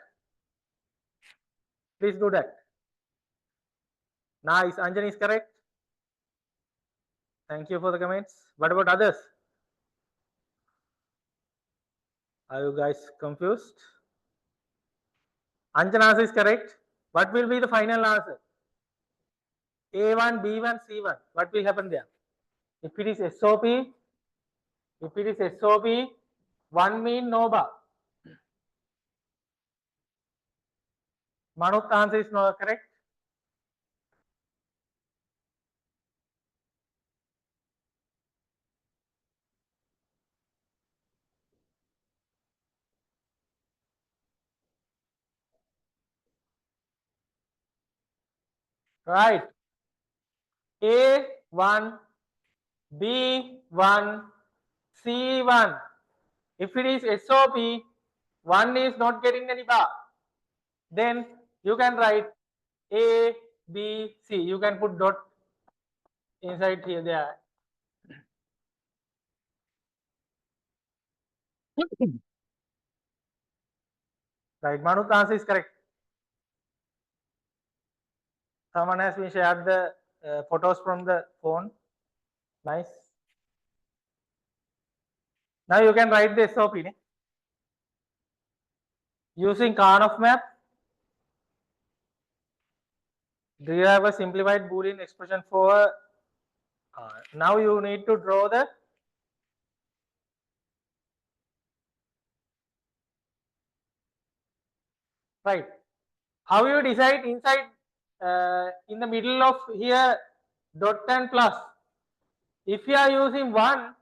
S1: Please do that. Nice. Anjani is correct. Thank you for the comments. What about others? Are you guys confused? Anjana's answer is correct. What will be the final answer? A1, B1, C1. What will happen there? If it is SOP, 1 mean no bar. Manut's answer is not correct. Right. A1, B1, C1. If it is SOP, 1 is not getting any bar. Then you can write A, B, C. You can put dot inside here there. Right, Manut's answer is correct. Someone has been shared the photos from the phone. Nice. Now you can write the SOP using Karnoff map. Do you have a simplified Boolean expression for? Now you need to draw the right. How you decide inside in the middle of here dot and plus? If you are using 1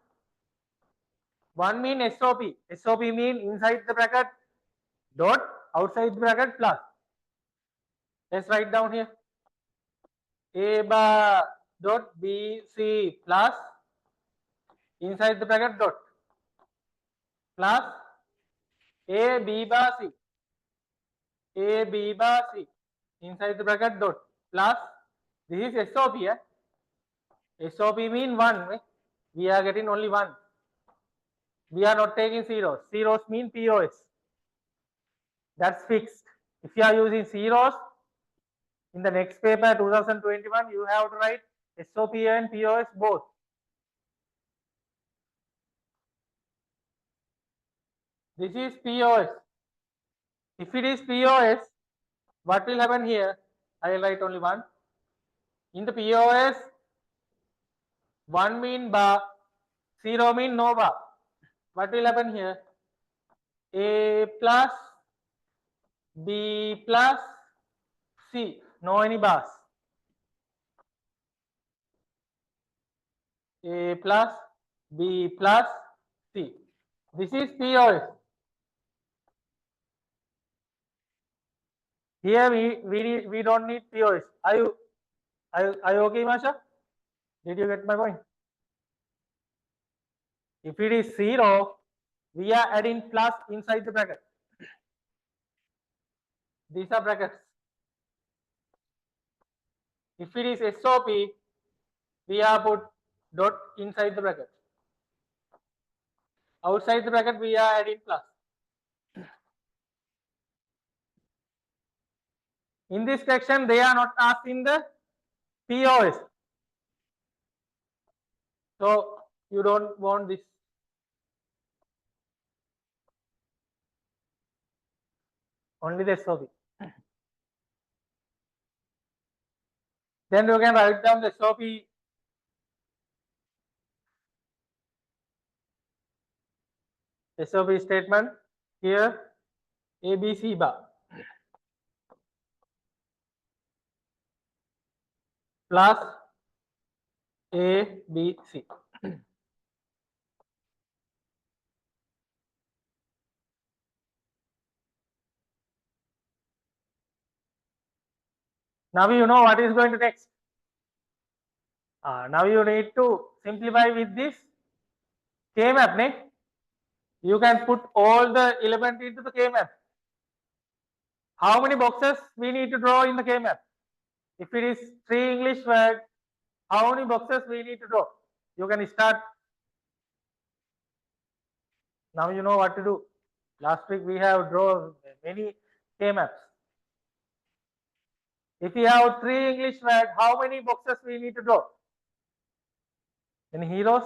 S1: mean SOP. SOP mean inside the bracket dot, outside the bracket plus. Let's write down here. A bar dot B C plus inside the bracket dot plus A B bar C. A B bar C inside the bracket dot plus this is SOP. SOP mean 1. We are getting only 1. We are not taking zeros. Zeros mean POS. That's fixed. If you are using zeros in the next paper 2021, you have to write SOP and POS both. This is POS. If it is POS, what will happen here? I will write only 1. In the POS, 1 mean bar, 0 mean no bar. What will happen here? A plus B plus C. No any bars. A plus B plus C. This is POS. Here we don't need POS. Are you okay, Masha? Did you get my point? If it is 0, we are adding plus inside the bracket. These are brackets. If it is SOP, we are put dot inside the bracket. Outside the bracket, we are adding plus. In this section, they are not asking the POS. So you don't want this. Only the SOP. Then you can write down the SOP SOP statement here ABC bar plus ABC. Now you know what is going to next. Now you need to simplify with this K-map. You can put all the elements into the K-map. How many boxes we need to draw in the K-map? If it is 3 English words, how many boxes we need to draw? You can start. Now you know what to do. Last week we have drawn many K-maps. If we have 3 English words, how many boxes we need to draw? Any heroes?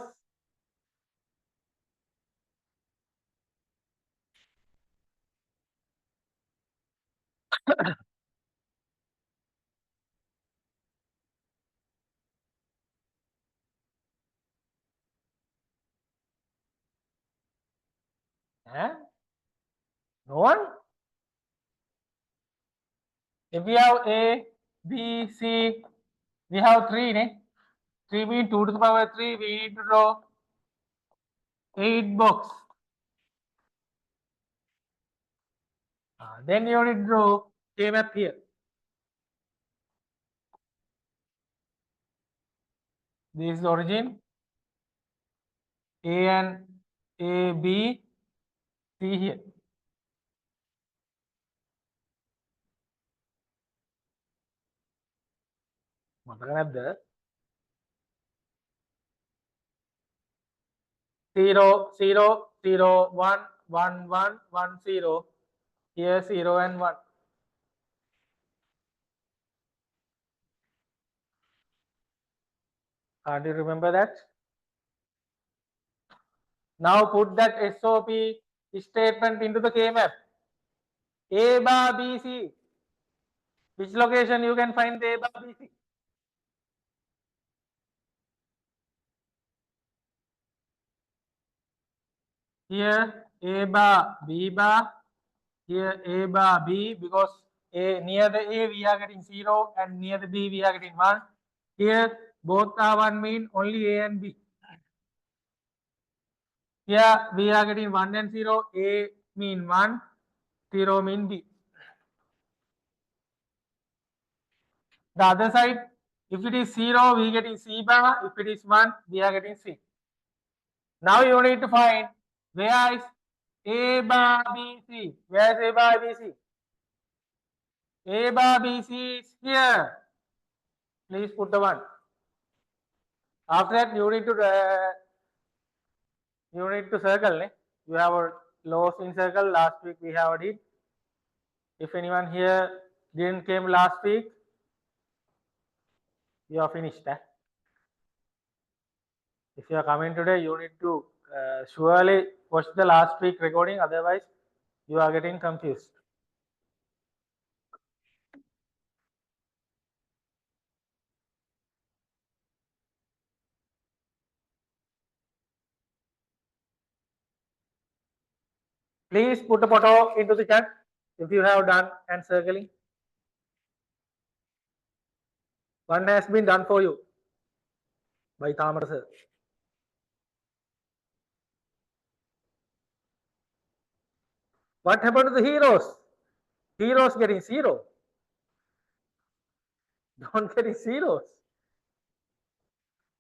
S1: No one? If we have A, B, C, we have 3, 3 means 2 to the power 3, we need to draw 8 box. Then you need to draw K-map here. This is the origin. A and A, B, C here. The 0, 0, 0, 1, 1, 1, 1, 0. Here 0 and 1. Do you remember that? Now put that SOP statement into the K-map. A bar B C. Which location you can find A bar B C? Here A bar B bar. Here A bar B, because near the A we are getting 0 and near the B we are getting 1. Here both are 1 mean only A and B. Here we are getting 1 and 0. A mean 1, 0 mean B. The other side, if it is 0, we are getting C bar. If it is 1, we are getting C. Now you need to find where is A bar B C. Where is A bar B C? A bar B C is here. Please put the 1. After that, you need to circle. You have a loss in circle. Last week we have did. If anyone here didn't came last week, you are finished. If you are coming today, you need to surely watch the last week recording. Otherwise, you are getting confused. Please put a photo into the chat if you have done and circling. One has been done for you by Thamara sir. What happened to the heroes? Heroes getting 0. Don't getting zeros.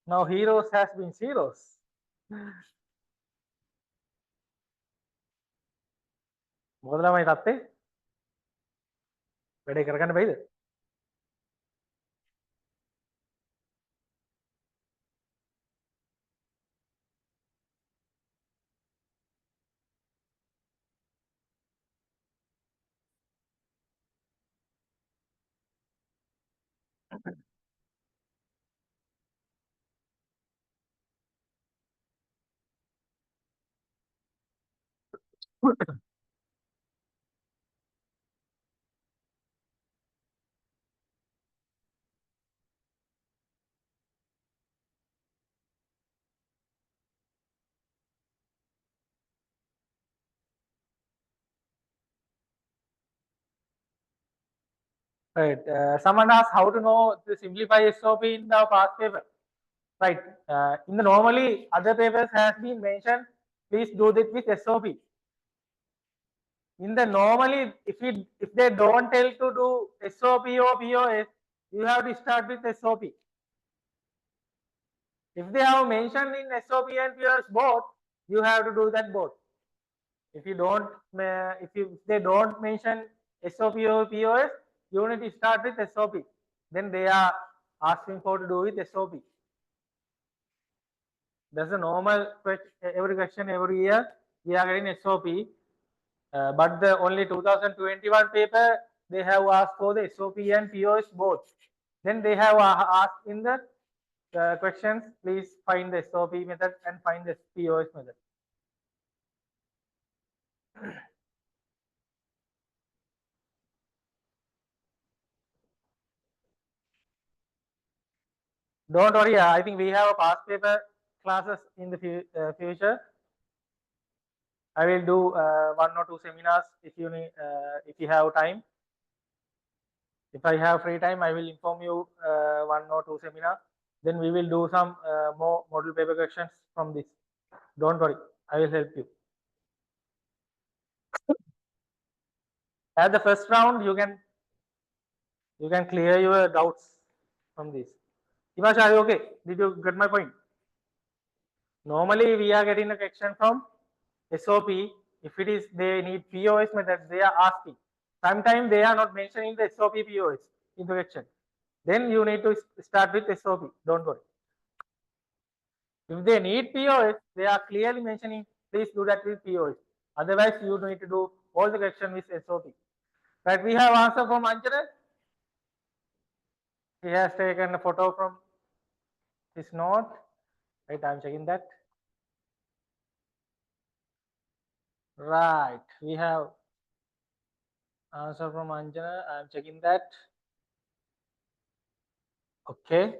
S1: Now heroes has been zeros. මොකද ළමයි තත්ත්වය? වැඩේ කරගන්න බැයිද? Right. Someone asked how to know to simplify SOP in the past paper. Right. In the normally other papers has been mentioned. Please do this with SOP. In the normally, if they don't tell to do SOP or POS, you have to start with SOP. If they have mentioned in SOP and POS both, you have to do that both. If you don't, if they don't mention SOP or POS, you need to start with SOP. Then they are asking for to do with SOP. That's a normal question. Every question every year we are getting SOP. But the only 2021 paper they have asked for the SOP and POS both. Then they have asked in the questions, please find the SOP method and find the POS method. Don't worry, I think we have a past paper classes in the future. I will do 1 or 2 seminars if you need, if you have time. If I have free time, I will inform you 1 or 2 seminars. Then we will do some more model paper questions from this. Don't worry, I will help you. At the first round, you can clear your doubts from this. Imash, are you okay? Did you get my point? Normally, we are getting a question from SOP. If it is they need POS methods, they are asking. Sometimes they are not mentioning the SOP POS in the question. Then you need to start with SOP. Don't worry. If they need POS, they are clearly mentioning, please do that with POS. Otherwise, you need to do all the question with SOP. Right, we have answer from Anjana. He has taken a photo from his note. Right, I'm checking that. Right, we have answer from Anjana. I'm checking that. Okay.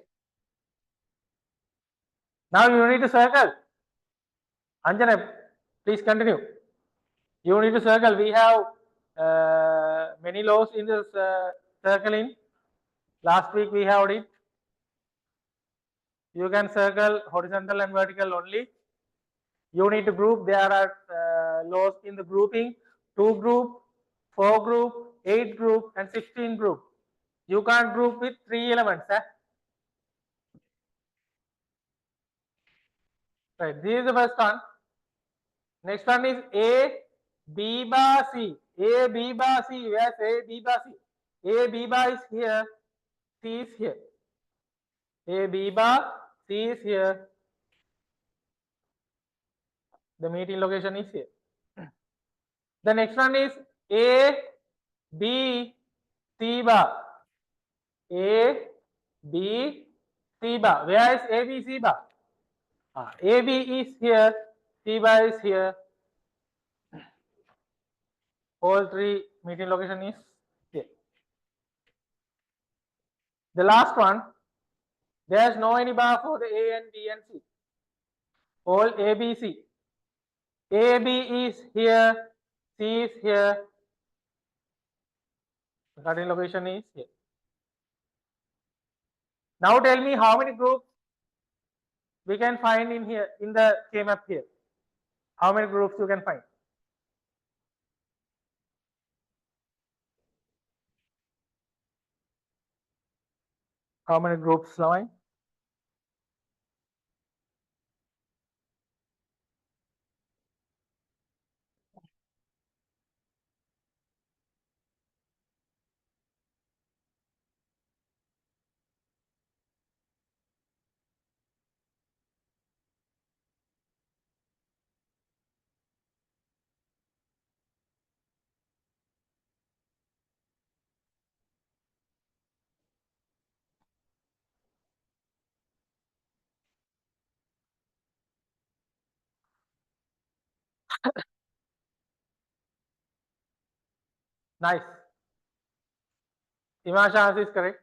S1: Now you need to circle. Anjana, please continue. You need to circle. We have many laws in this circling. Last week we have it. You can circle horizontal and vertical only. You need to group. There are laws in the grouping: 2 group, 4 group, 8 group, and 16 group. You can't group with 3 elements. Right. This is the first one. Next one is A, B bar C. A, B bar C. Where's A, B bar C? A, B bar is here. C is here. A, B bar, C is here. The meeting location is here. The next one is A, B, C bar. A, B, C bar. Where is A, B, C bar? A, B is here. C bar is here. All 3 meeting location is here. The last one, there is no any bar for the A and B and C. All A, B, C. A, B is here. C is here. The cutting location is here. Now tell me how many groups we can find in here, in the K-map here. How many groups you can find? How many groups, Lavai? Nice. Imash answer is correct.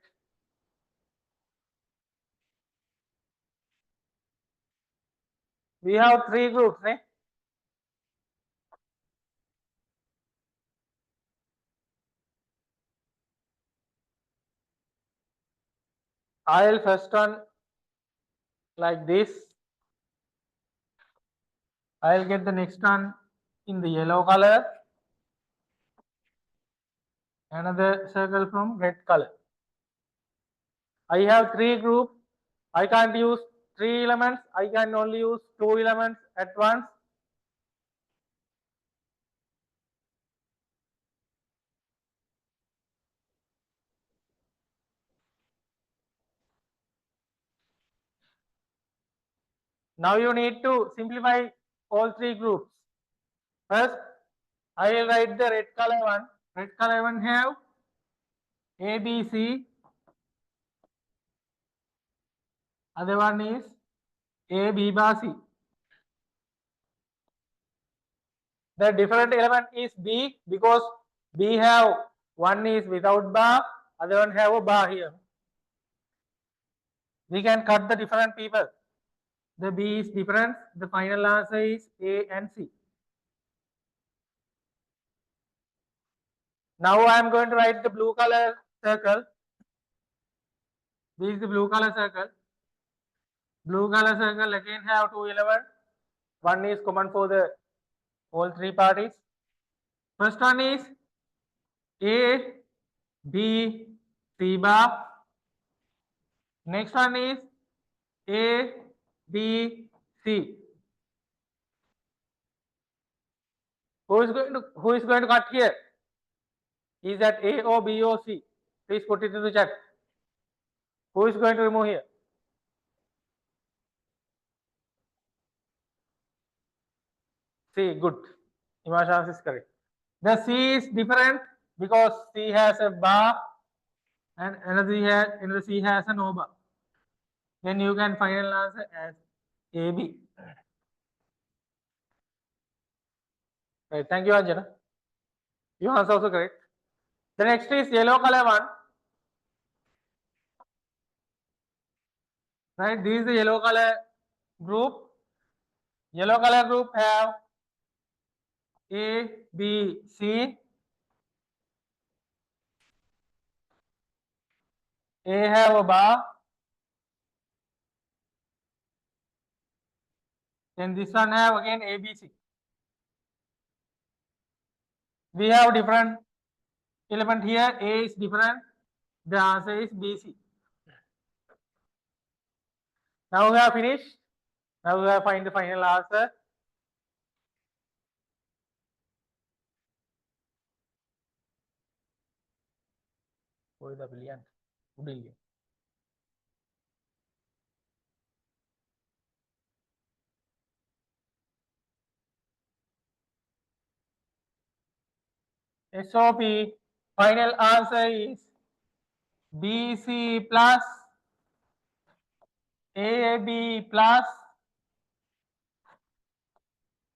S1: We have 3 groups, eh? I'll first one like this. I'll get the next one in the yellow color. Another circle from red color. I have three groups. I can't use three elements. I can only use two elements at once. Now you need to simplify all three groups. First, I will write the red color one. Red color one have A, B, C. Other one is A, B bar C. The different element is B because B have one is without bar, other one have a bar here. We can cut the different people. The B is different. The final answer is A and C. Now I am going to write the blue color circle. This is the blue color circle. Blue color circle again have two elements. One is common for the all three parties. First one is A, B, C bar. Next one is A, B, C. Who is going to cut here? Is that A or B or C? Please put it in the chat. Who is going to remove here? C, good. Imashans is correct. The C is different because C has a bar and another C has a no bar. Then you can final answer as AB. Right. Thank you, Anjana. Your answer also correct. The next is yellow color one. Right. This is the yellow color group. Yellow color group have A, B, C. A have a bar. Then this one have again A, B, C. We have different element here. A is different. The answer is B, C. Now we have finished. Now we have find the final answer. SOP final answer is BC plus AB plus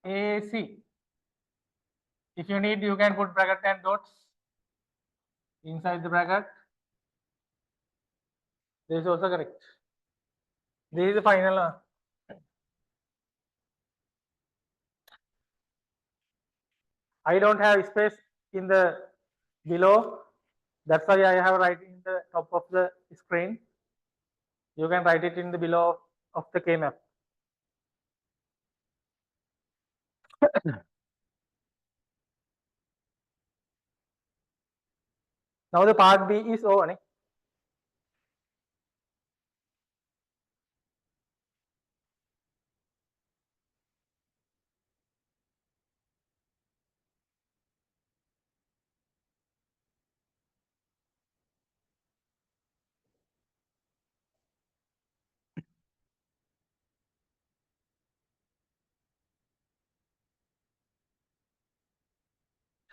S1: AC. If you need, you can put bracket and dots inside the bracket. This is also correct. This is the final answer. I don't have space in the below. That's why I have write in the top of the screen. You can write it in the below of the K-map. Now the part B is over.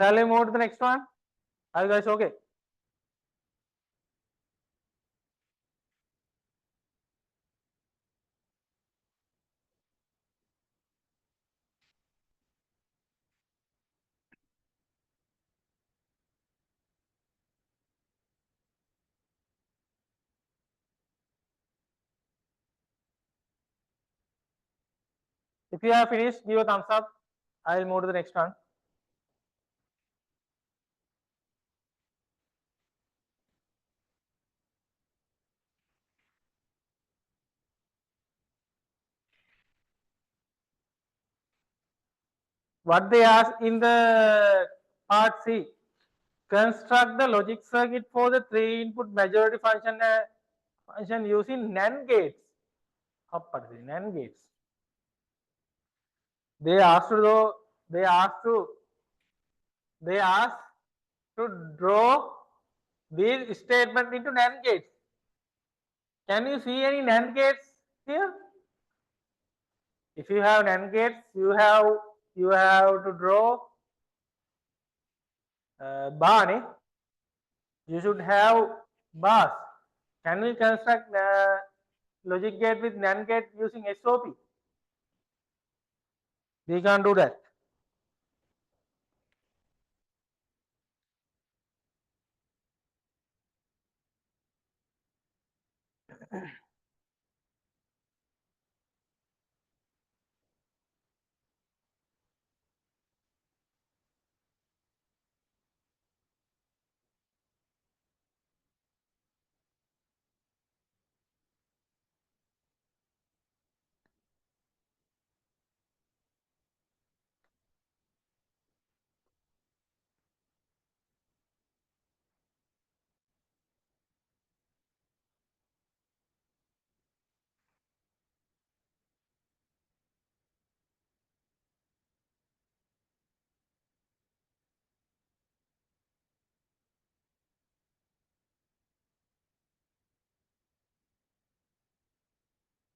S1: Shall we move to the next one? Are you guys okay? If you have finished, give a thumbs up. I will move to the next one. what they ask in the part C. Construct the logic circuit for the 3-input majority function using NAND gates. NAND gates. They ask to draw these statements into NAND gates. Can you see any NAND gates here? If you have NAND gates, you have to draw bar. You should have bars. Can we construct logic gate with NAND gate using SOP? We can't do that.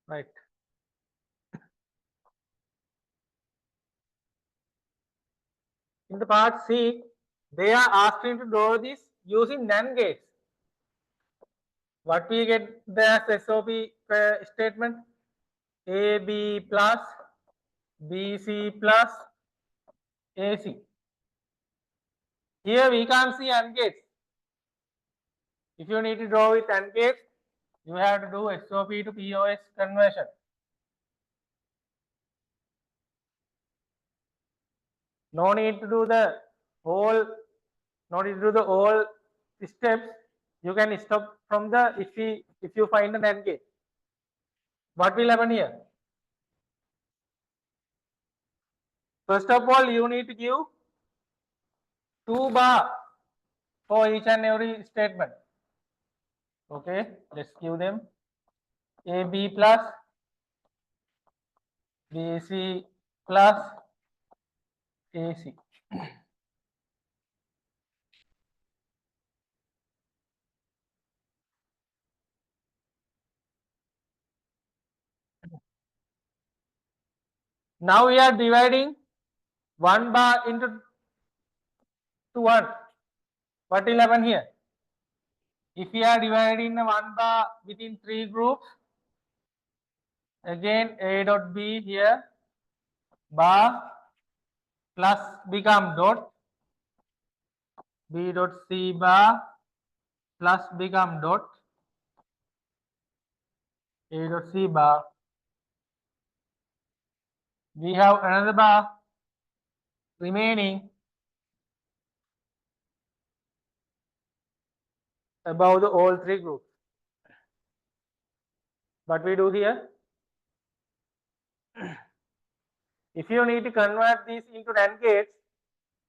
S1: Right. In the part C, they are asking to draw this using NAND gates. What we get the SOP statement? AB plus, BC plus, AC. Here we can't see AND gates. If you need to draw with AND gates, you have to do SOP to POS conversion. No need to do the whole steps. You can stop from the if you find an AND gate. What will happen here? First of all, you need to give 2 bar for each and every statement. Okay, let's give them AB plus, BC plus, AC. Now we are dividing 1 bar into 1. What will happen here? If we are dividing the 1 bar within 3 groups, again A dot B here, bar plus become dot, B dot C bar plus become dot, A dot C bar. We have another bar remaining above the all 3 groups. What we do here? If you need to convert these into NAND gates,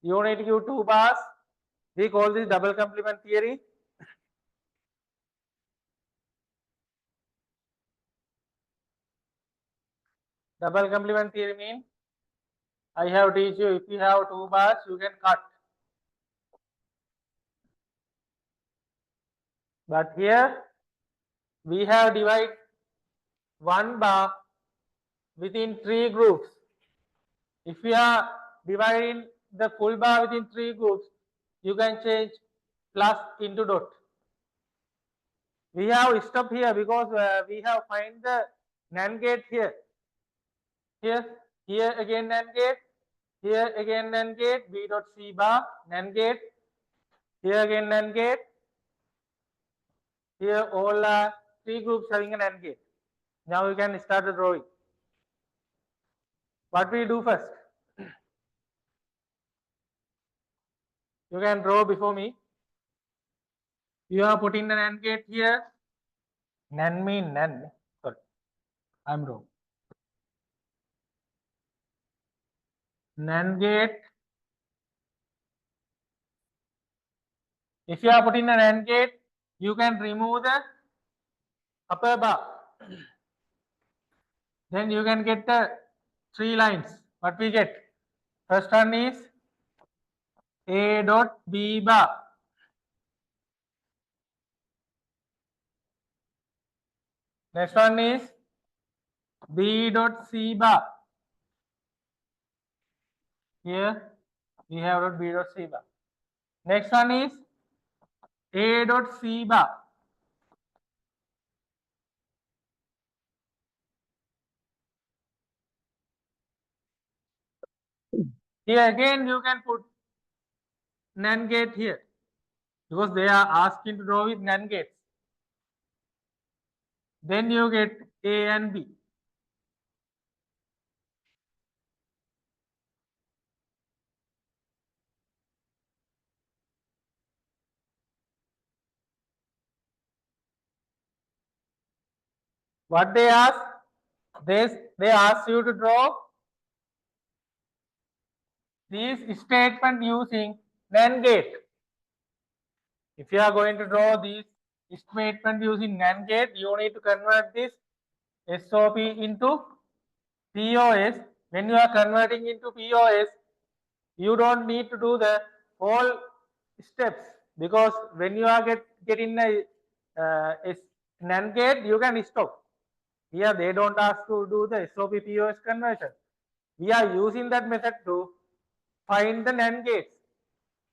S1: you need to give 2 bars. We call this double complement theory. Double complement theory means I have teach you if you have 2 bars, you can cut. But here we have divided 1 bar within 3 groups. If we are dividing the full bar within 3 groups, you can change plus into dot. We have stopped here because we have find the NAND gate here. Here again NAND gate. Here again NAND gate. B dot C bar NAND gate. Here again NAND gate. Here all 3 groups having an NAND gate. Now we can start the drawing. What we do first? You can draw before me. You are putting the NAND gate here. NAND mean NAND. Sorry, I'm wrong. NAND gate. If you are putting an NAND gate, you can remove the upper bar. Then you can get the 3 lines. What we get? First one is A dot B bar. Next one is B dot C bar. Here we have dot B dot C bar. Next one is A dot C bar. Here again you can put NAND gate here because they are asking to draw with NAND gates. Then you get A and B. What they ask? They ask you to draw these statement using NAND gate. If you are going to draw these statement using NAND gate, you need to convert this SOP into POS. When you are converting into POS, you don't need to do the whole steps because when you are getting a NAND gate, you can stop. Here they don't ask to do the SOP POS conversion. We are using that method to find the NAND gates.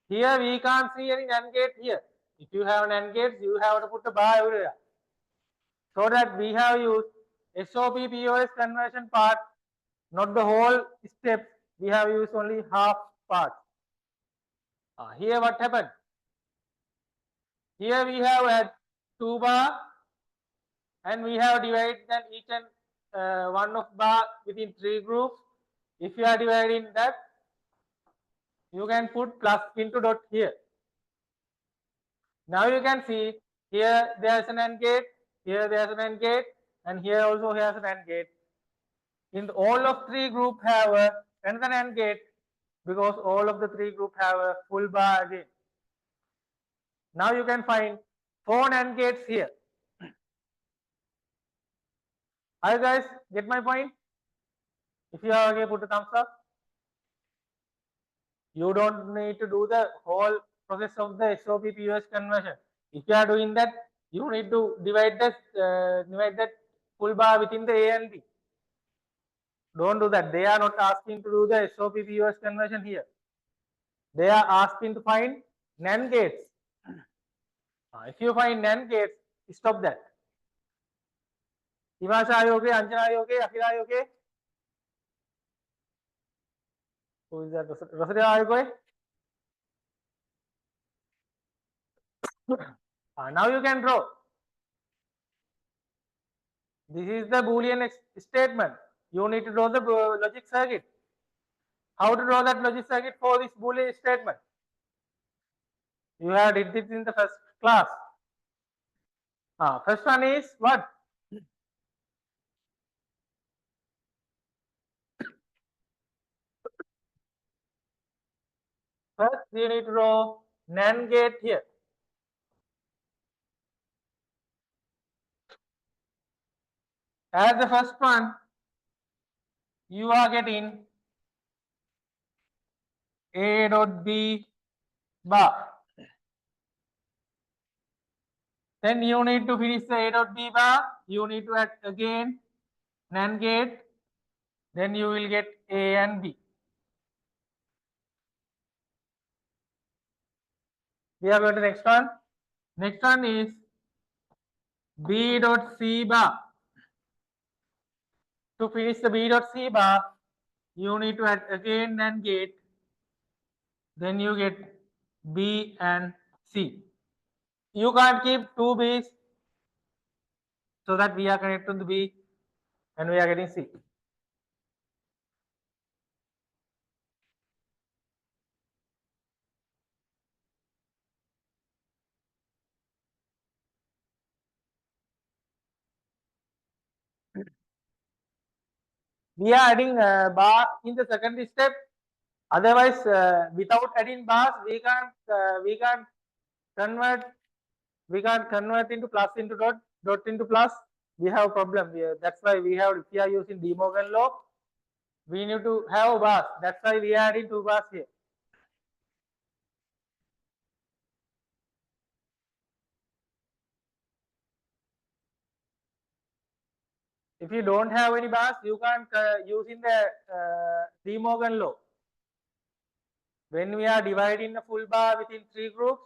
S1: Here we can't see any NAND gate here. If you have NAND gates, you have to put a bar everywhere. So that we have used SOP POS conversion part, not the whole step. We have used only half part. Here what happened? Here we have had 2 bar and we have divided them each and one of bar within 3 groups. If you are dividing that, you can put plus into dot here. Now you can see here there is an AND gate, here there is an AND gate, and here also has an AND gate. In all of 3 group have another AND gate because all of the 3 group have a full bar again. Now you can find 4 AND gates here. Are you guys get my point? If you are okay, put a thumbs up. You don't need to do the whole process of the SOP POS conversion. If you are doing that, you need to divide that full bar within the A and B. Don't do that. They are not asking to do the SOP POS conversion here. They are asking to find NAND gates. If you find NAND gates, stop that. Himasha, are you okay? Anjana, are you okay? Akhila, are you okay? Who is that? Rosada, are you okay? Now you can draw. This is the Boolean statement. You need to draw the logic circuit. How to draw that logic circuit for this Boolean statement? You have did this in the first class. First one is what? First, you need to draw NAND gate here. As the first one, you are getting A dot B bar. Then you need to finish the A dot B bar. You need to add again NAND gate. Then you will get A and B. We are going to the next one. Next one is B dot C bar. To finish the B dot C bar, you need to add again NAND gate. Then you get B and C. You can't keep 2 B's so that we are connected to the B and we are getting C. We are adding bar in the second step. Otherwise, without adding bars, we can't convert into plus into dot into plus. We have a problem here. That's why we are using De Morgan law. We need to have bars. That's why we are adding 2 bars here. If you don't have any bars, you can't use in the De Morgan law. When we are dividing a full bar within 3 groups,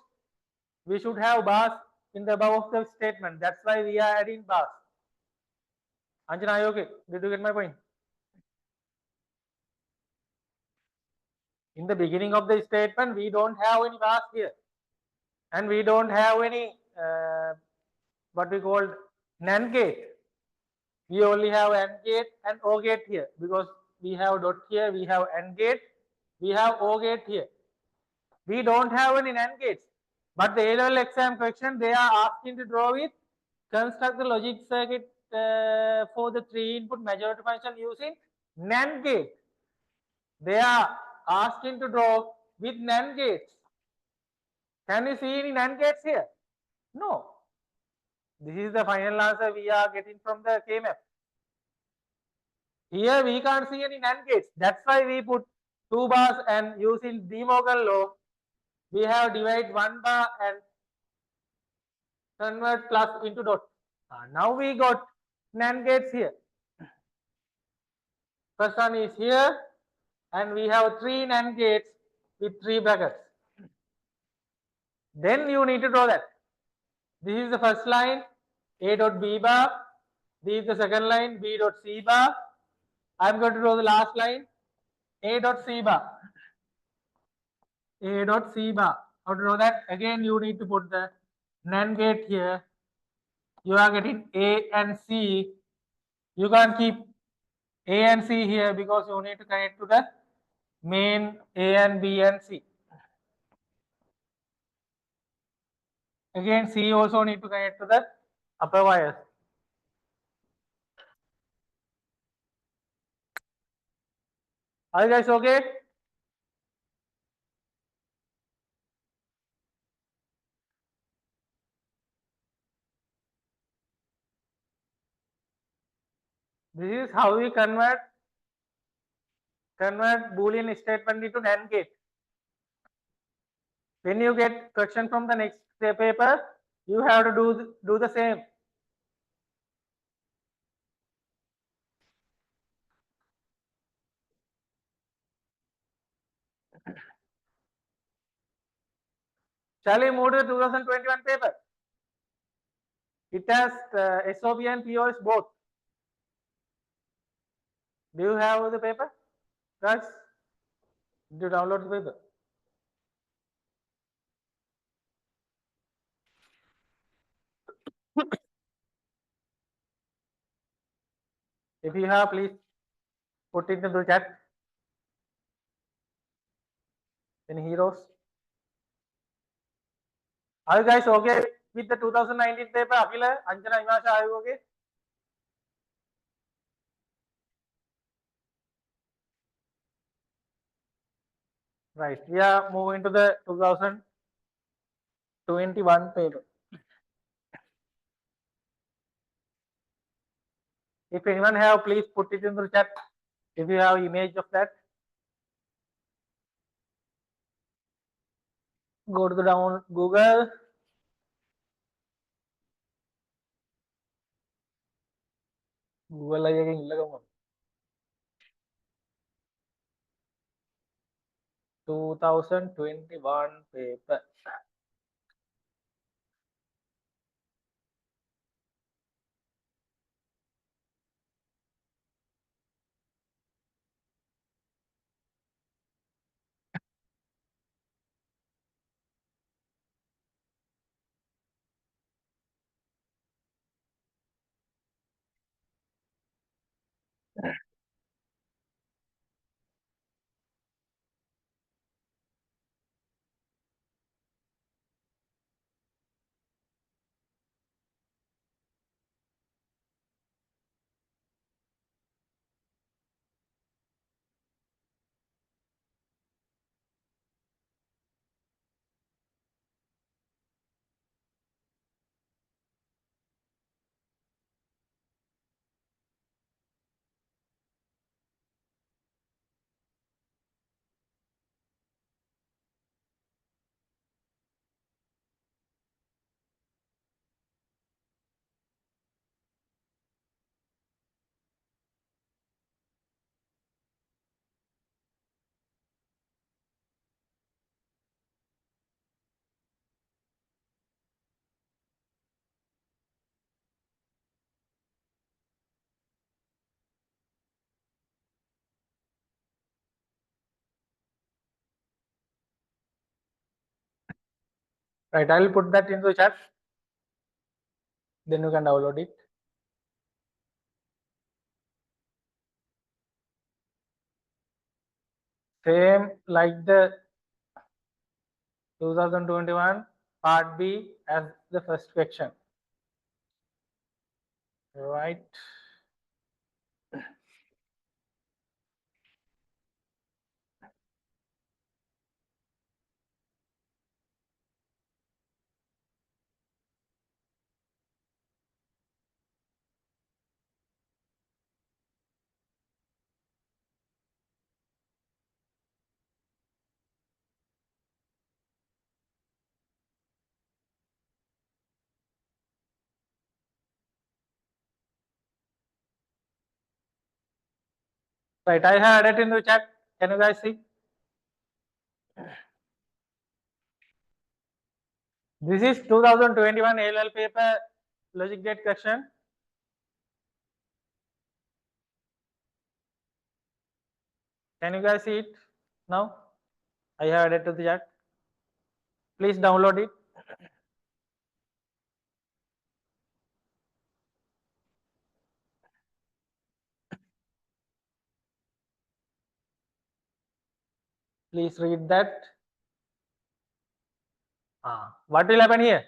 S1: we should have bars in the above of the statement. That's why we are adding bars. Anjana, are you okay? Did you get my point? In the beginning of the statement, we don't have any bars here. And we don't have any what we call NAND gate. We only have AND gate and OR gate here, because we have dot here, we have AND gate, we have OR gate here. We don't have any NAND gates. But the A-level exam question, they are asking to draw with construct the logic circuit for the 3-input majority function using NAND gate. They are asking to draw with NAND gates. Can you see any NAND gates here? No. This is the final answer we are getting from the K-map. Here we can't see any NAND gates. That's why we put 2 bars, and using De Morgan law, we have divide 1 bar and convert plus into dot. Now we got NAND gates here. First one is here, and we have 3 NAND gates with 3 brackets. Then you need to draw that. This is the first line, A dot B bar. This is the second line, B dot C bar. I'm going to draw the last line, A dot C bar. A dot C bar. How to draw that? Again, you need to put the NAND gate here. You are getting A and C. You can't keep A and C here because you need to connect to the main A and B and C. Again, C also need to connect to the upper wires. Are you guys okay? This is how we convert Boolean statement into NAND gate. When you get question from the next paper, you have to do the same. Shall we move to the 2021 paper? It has SOP and POS both. Do you have the paper, guys? Did you download the paper? If you have, please put it into the chat. Any heroes? Are you guys okay with the 2019 paper? Akila, Anjana, Imasha, are you okay? Right. We are moving to the 2021 paper. If anyone have, please put it in the chat. If you have image of that, go to the down Google. Google again. 2021 paper. Right, I will put that into the chat. Then you can download it. Same like the 2021 part B as the first question. Right. Right, I have added in the chat. Can you guys see? This is 2021 AL paper logic gate question. Can you guys see it now? I have added to the chat. Please download it. Please read that. What will happen here?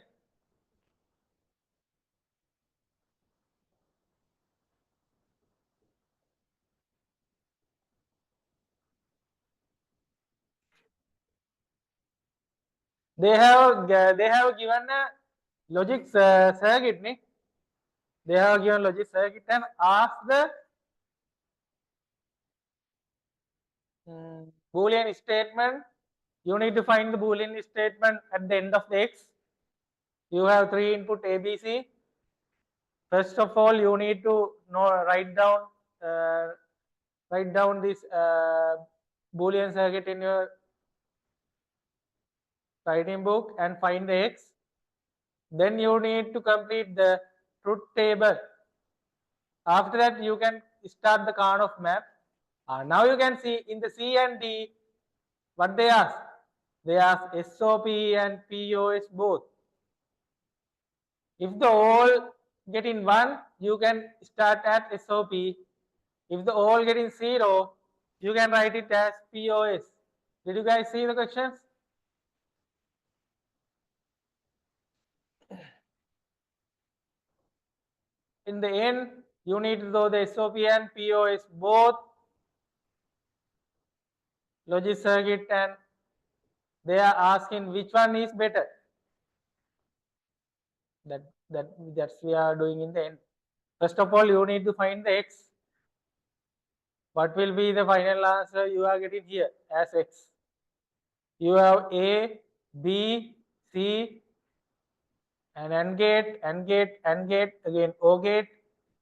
S1: They have given a logic circuit. They have given logic circuit and ask the Boolean statement. You need to find the Boolean statement at the end of the X. You have 3 input A, B, C. First of all, you need to write down this Boolean circuit in your writing book and find the X. Then you need to complete the truth table. After that, you can start the Karnoff map. Now you can see in the C and D what they ask. They ask SOP and POS both. If the all get in 1, you can start at SOP. If the all get in 0, you can write it as POS. Did you guys see the questions? In the end, you need to know the SOP and POS both logic circuit, and they are asking which one is better. That's we are doing in the end. First of all, you need to find the X. What will be the final answer you are getting here as X? You have A, B, C, and AND gate, AND gate, AND gate, again OR gate.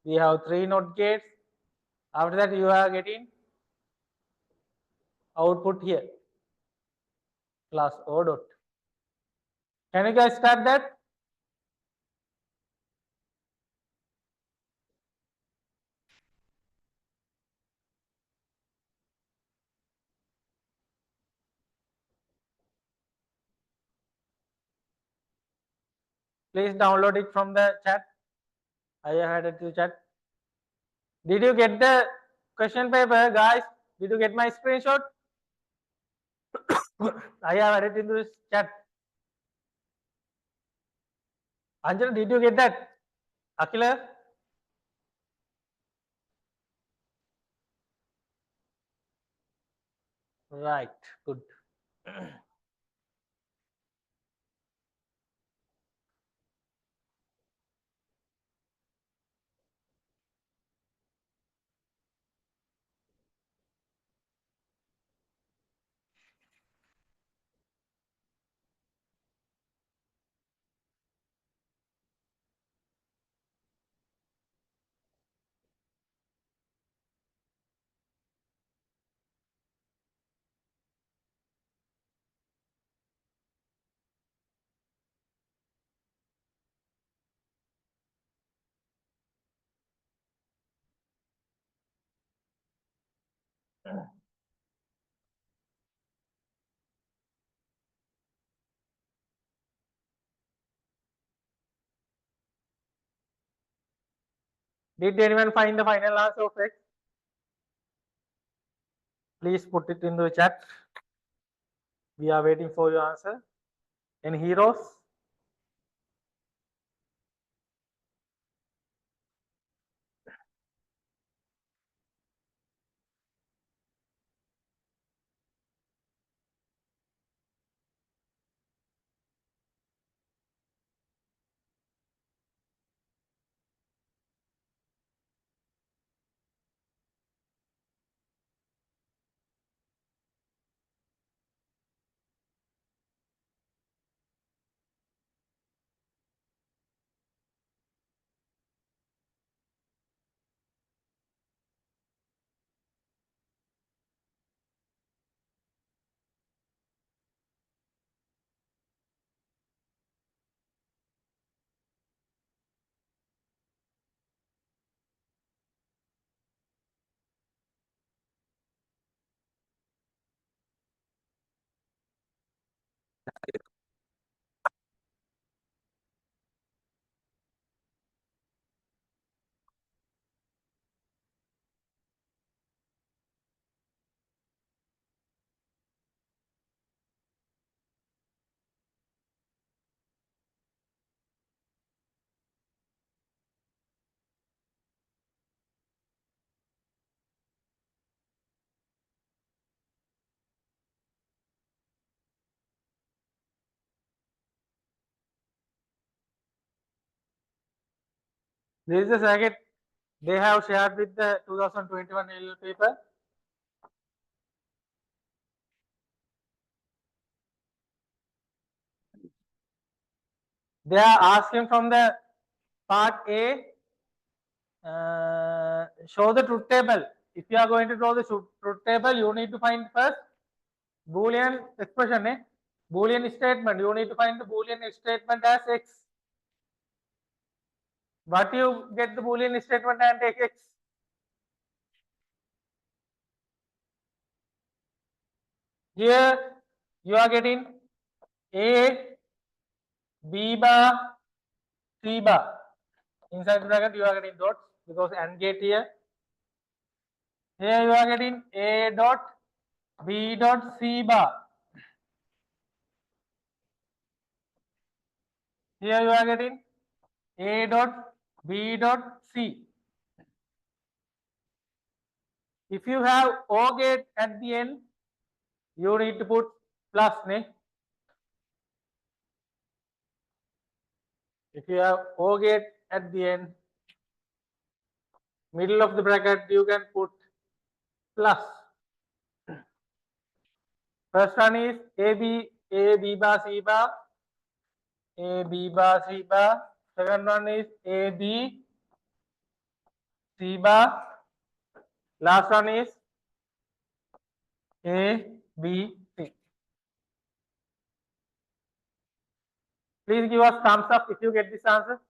S1: We have 3 NOT gates. After that, you are getting output here plus O dot. Can you guys start that? Please download it from the chat. I have added to chat. Did you get the question paper, guys? Did you get my screenshot? I have added into this chat. Anjana, did you get that? Akila? Right, good. Did anyone find the final answer of x? Please put it in the chat. We are waiting for your answer. Any heroes? This is the circuit they have shared with the 2021 AL paper. They are asking from the part A, show the truth table. If you are going to draw the truth table, you need to find first Boolean expression, Boolean statement. You need to find the Boolean statement as x. What you get the Boolean statement and take x? Here you are getting A, B bar, C bar. Inside the bracket you are getting dots because AND gate here. Here you are getting A dot, B dot, C bar. Here you are getting A dot, B dot, C. If you have OR gate at the end, you need to put plus, ne? If you have OR gate at the end, middle of the bracket, you can put plus. First one is A, B bar, C bar, A, B bar, C bar. Second one is A, B, C bar. Last one is A, B, C. Please give us thumbs up if you get this answer.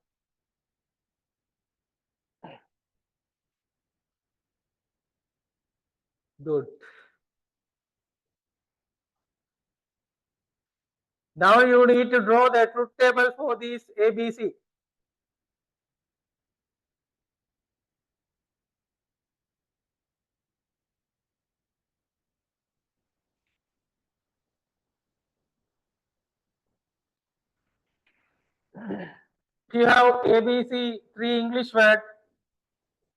S1: Good. Now you need to draw the truth table for these ABC. If you have ABC, 3 English words,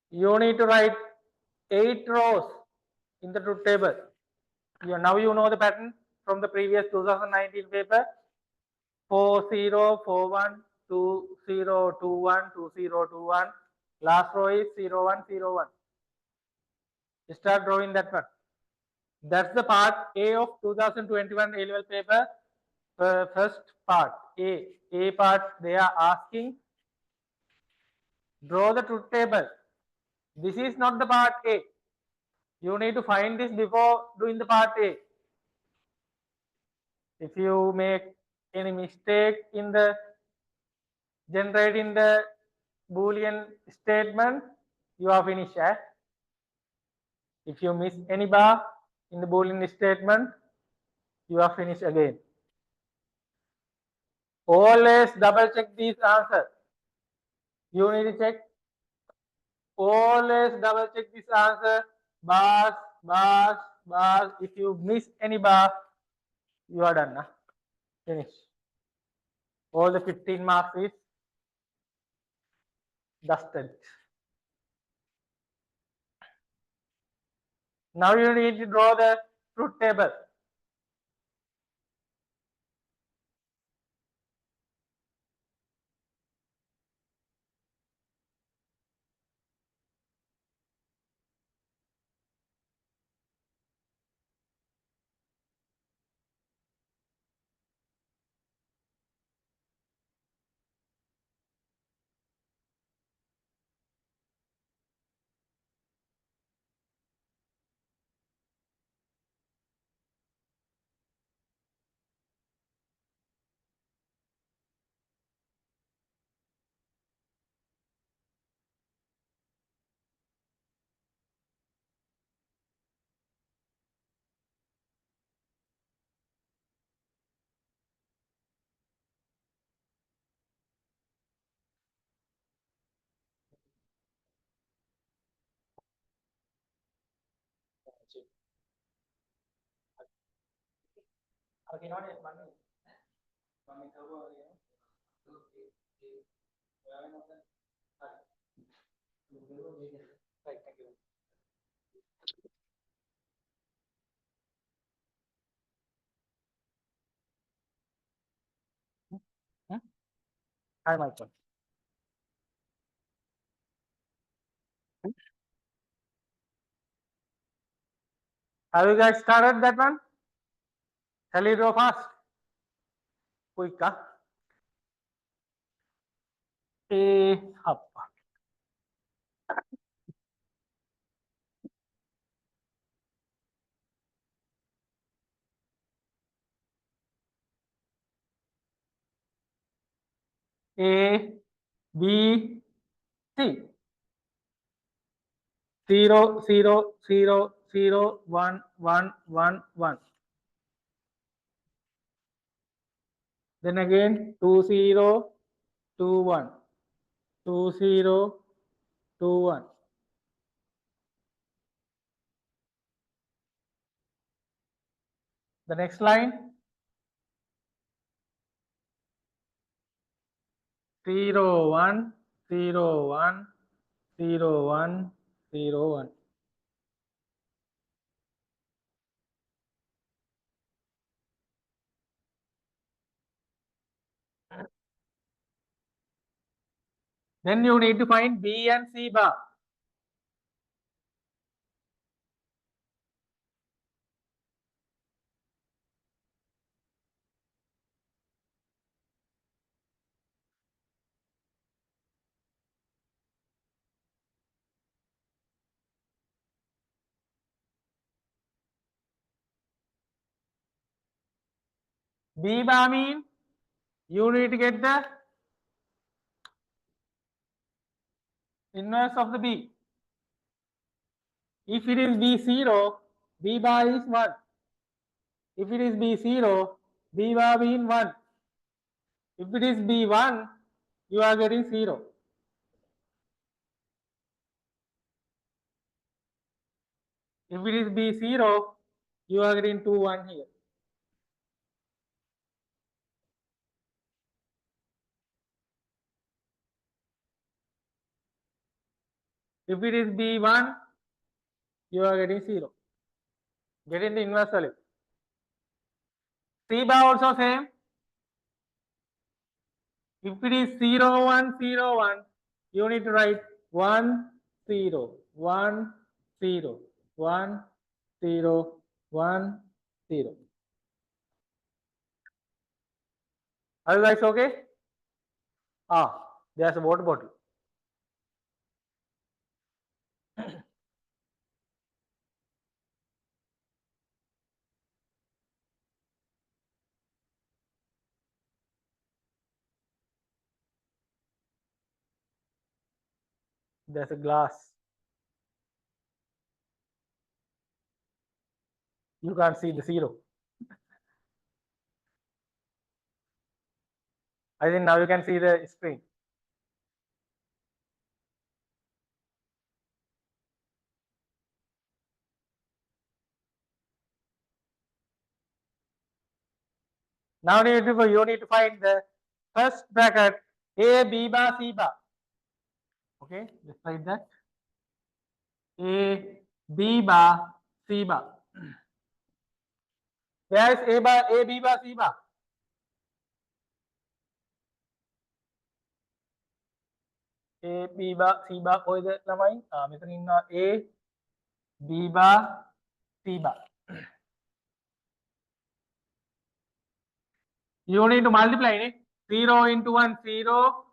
S1: you need to write 8 rows in the truth table. Now you know the pattern from the previous 2019 paper. 4041 2021 2021. Last row is 0101. Start drawing that one. That's the part A of 2021 A-level paper. First part A part, they are asking draw the truth table. This is not the part A. You need to find this before doing the part A. If you make any mistake in the generating the Boolean statement, you are finished. If you miss any bar in the Boolean statement, you are finished again. Always double check these answers. You need to check always double check this answer. Bars, bars, bars. If you miss any bar, you are done. Finish. All the 15 marks is dusted. Now you need to draw the truth table. Hi, Michael. Have you guys started that one? Shall we draw fast? Quick, huh? Up. A, B, C. 0, 0, 0, 0, 1, 1, 1, 1. Then again 2, 0, 2, 1. 2, 0, 2, 1. The next line 0, 1, 0, 1, 0, 1, 0, 1. Then you need to find B and C bar. B bar means you need to get the inverse of the B. If it is B0, B bar is 1. If it is B0, B bar means 1. If it is B1, you are getting 0. If it is B0, you are getting 2, 1 here. If it is B1, you are getting 0. Getting the inverse value. C bar also same. If it is 0, 1, 0, 1, you need to write 1, 0, 1, 0, 1, 0, 1, 0. Are you guys okay? There's a water bottle. There's a glass. You can't see the 0. I think now you can see the screen. Now you need to find the first bracket A, B bar, C bar. Okay, let's write that. A, B bar, C bar. Where is A bar, A, B bar, C bar? A, B bar, C bar. කොයිද ළමයි? මෙතන ඉන්නවා A, B bar, C bar. You need to multiply it. 0 into 1, 0,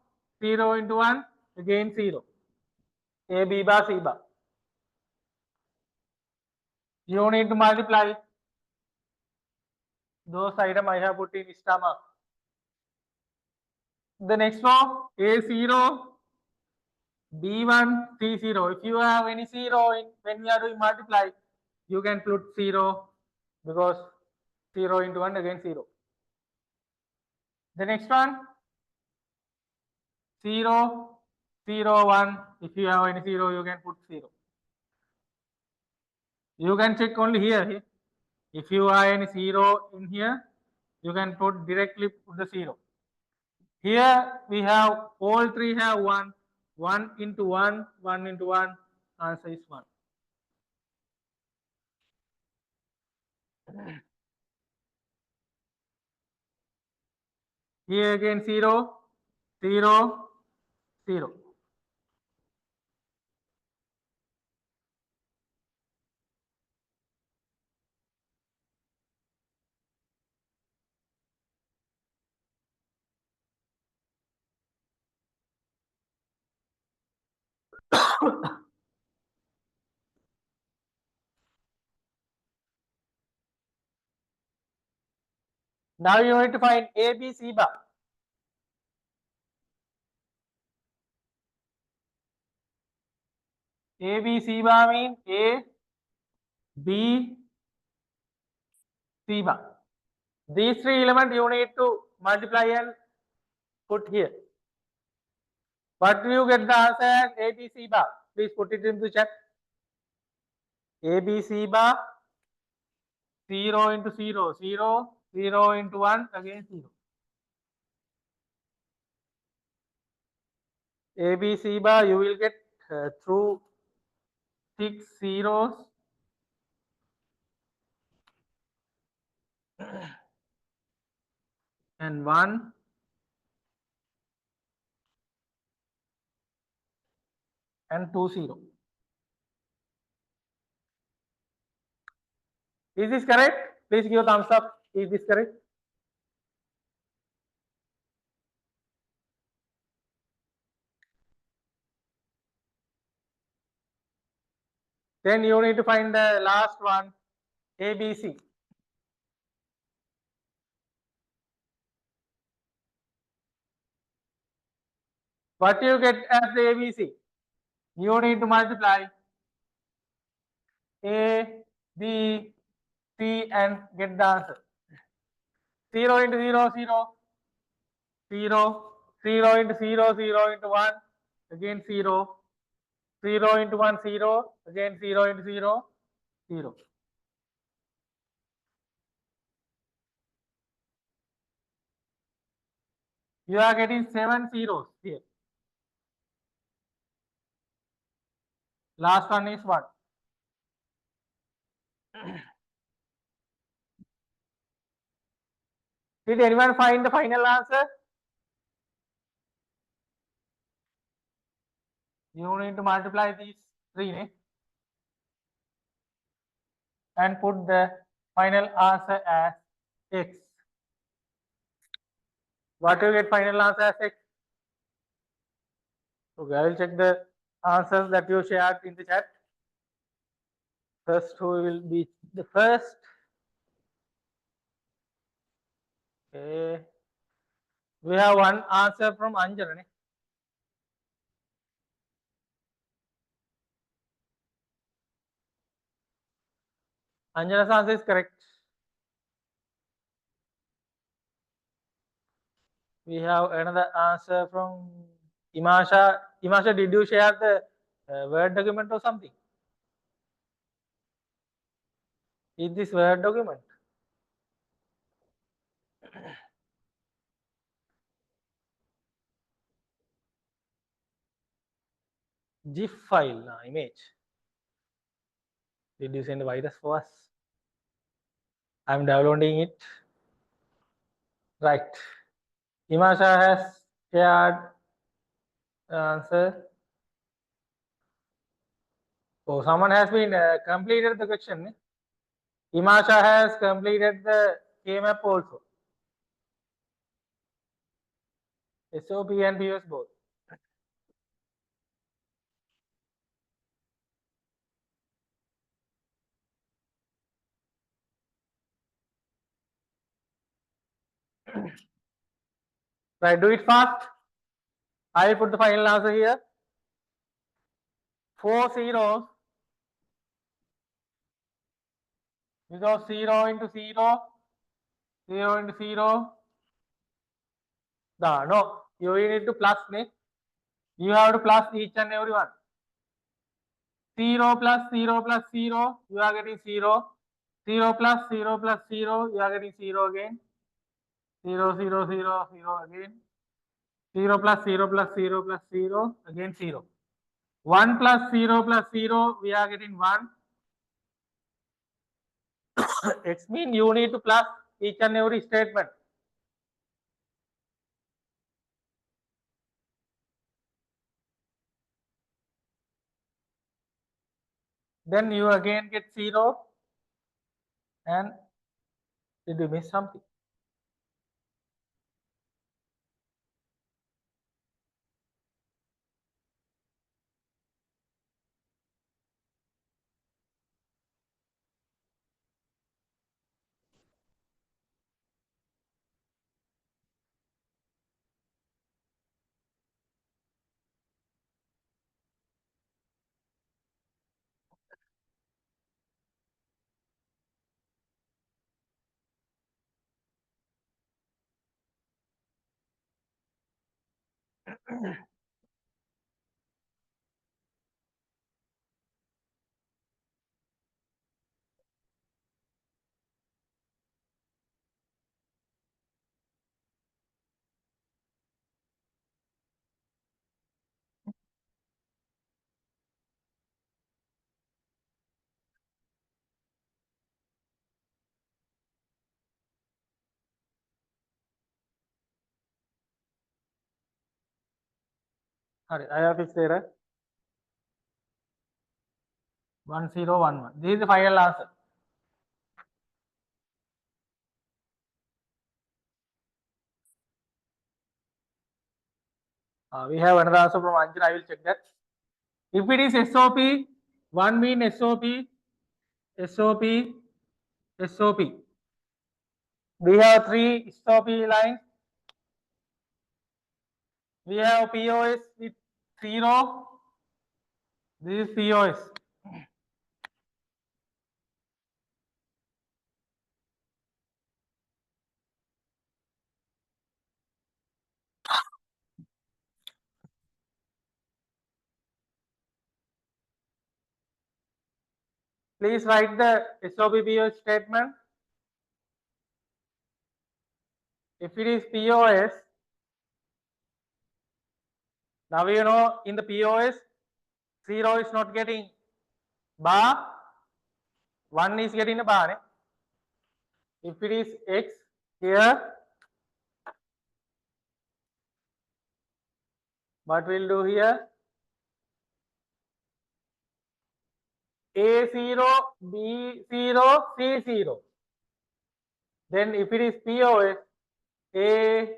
S1: 0 into 1, again 0. A, B bar, C bar. You need to multiply those items I have put in star mark. The next row, A0, B1, C0. If you have any 0 in when you are doing multiply, you can put 0 because 0 into 1 again 0. The next one, 0, 0, 1. If you have any 0, you can put 0. You can check only here. If you have any 0 in here, you can put directly put the 0. Here we have all three have 1. 1 into 1, 1 into 1, answer is 1. Here again 0, 0, 0. Now you need to find A, B, C bar. A, B, C bar means A, B, C bar. These three elements you need to multiply and put here. What do you get the answer as A, B, C bar? Please put it into chat. A, B, C bar, 0 into 0, 0, 0 into 1, again 0. A, B, C bar, you will get through 6 zeros and 1 and 2 0. Is this correct? Please give a thumbs up. Is this correct? Then you need to find the last one, ABC. What you get as the ABC? You need to multiply A, B, C and get the answer. 0 into 0, 0, 0, 0 into 0, 0 into 1, again 0, 0 into 1, 0, again 0 into 0, 0. You are getting 7 zeros here. Last one is 1. Did anyone find the final answer? You need to multiply these three and put the final answer as x. What do you get final answer as x? Okay, I will check the answers that you shared in the chat. First, who will be the first? Okay. We have one answer from Anjana. Anjana's answer is correct. We have another answer from Imasha. Imasha, did you share the Word document or something? Is this Word document? GIF file, image. Did you send the virus for us? I'm downloading it. Right. Imasha has shared the answer. So someone has been completed the question. Imasha has completed the K-map also. SOP and POS both. Right, do it fast. I will put the final answer here. 4 zeros, because 0 into 0, 0 into 0. No, you need to plus. You have to plus each and every one. 0 plus 0 plus 0, you are getting 0. 0 plus 0 plus 0, you are getting 0 again. 0, 0, 0, 0 again. 0 plus 0 plus 0 plus 0, again 0. 1 plus 0 plus 0, we are getting 1. X means you need to plus each and every statement. Then you again get 0. And did you miss something? Sorry, I have fixed the error. 1011. This is the final answer. We have another answer from Anjan. I will check that. If it is SOP, 1 means SOP, SOP, SOP. We have 3 SOP lines. We have POS with 0. This is POS. Please write the SOP POS statement. If it is POS, now you know in the POS, 0 is not getting bar, 1 is getting a bar. If it is X here, what we'll do here? A0, B0, C0. Then if it is POS, A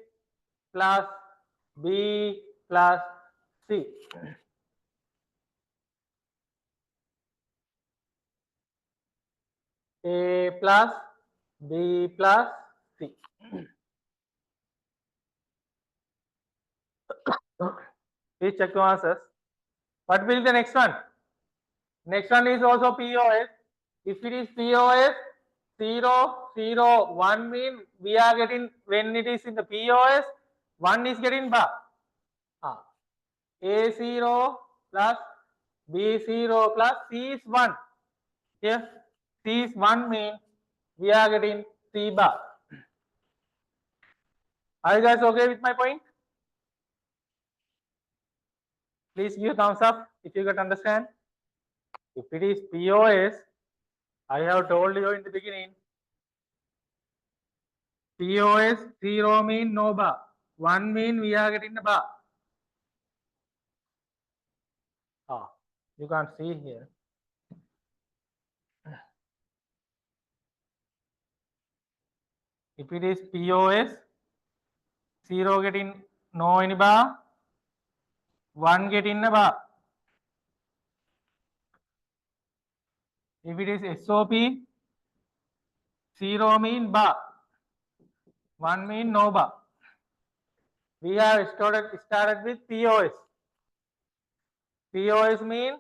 S1: plus B plus C. A plus B plus C. Please check your answers. What will be the next one? Next one is also POS. If it is POS, 0, 0, 1 means we are getting, when it is in the POS, 1 is getting bar. A0 plus B0 plus C is 1. Here, C is 1 means we are getting C bar. Are you guys okay with my point? Please give thumbs up if if you can understand. If it is POS, I have told you in the beginning, POS 0 mean no bar, 1 mean we are getting the bar. You can't see here. If it is POS, 0 getting no any bar, 1 getting a bar. If it is SOP, 0 mean bar, 1 mean no bar. We have started with POS. POS mean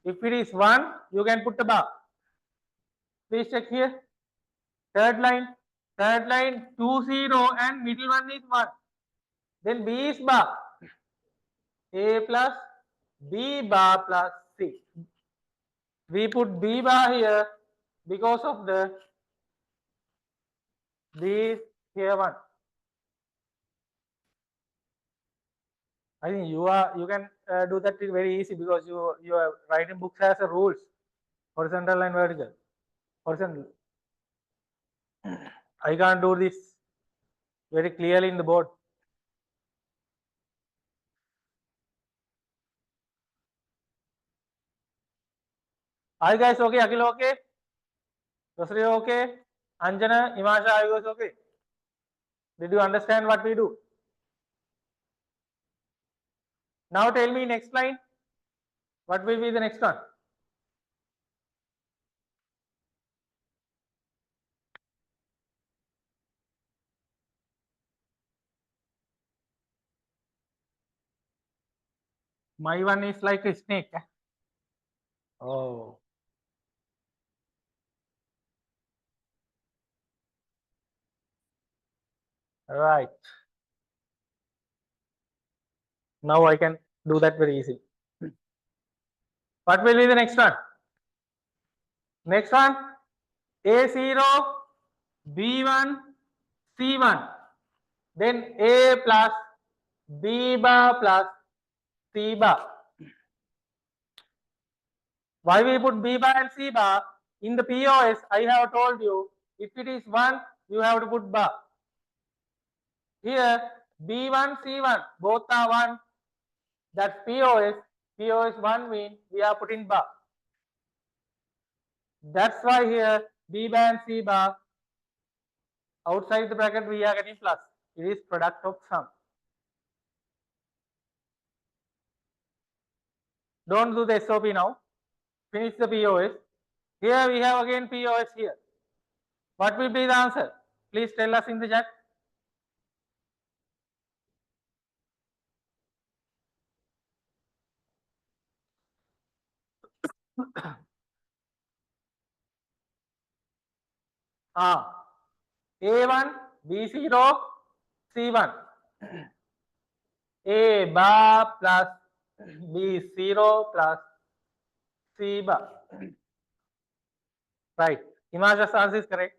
S1: if it is 1, you can put a bar. Please check here. Third line 2 0 and middle one is 1. Then B is bar. A plus B bar plus C. We put B bar here because of the B is here 1. I think you can do that very easy because you are writing books as a rules, horizontal and vertical. Horizontal. I can't do this very clearly in the board. Are you guys okay? Akhil okay? Rosri okay? Anjana, Himasha, are you guys okay? Did you understand what we do? Now tell me next line. What will be the next one? My one is like a snake. Oh. Right. Now I can do that very easy. What will be the next one? Next one, A0, B1, C1. Then A plus B bar plus C bar. Why we put B bar and C bar? In the POS, I have told you, if it is 1, you have to put bar. Here, B1, C1, both are 1. That's POS. POS 1 means we are putting bar. That's why here, B bar and C bar, outside the bracket we are getting plus. It is product of sum. Don't do the SOP now. Finish the POS. Here we have again POS here. What will be the answer? Please tell us in the chat. A1, B0, C1. A bar plus B0 plus C bar. Right. Himasha's answer is correct.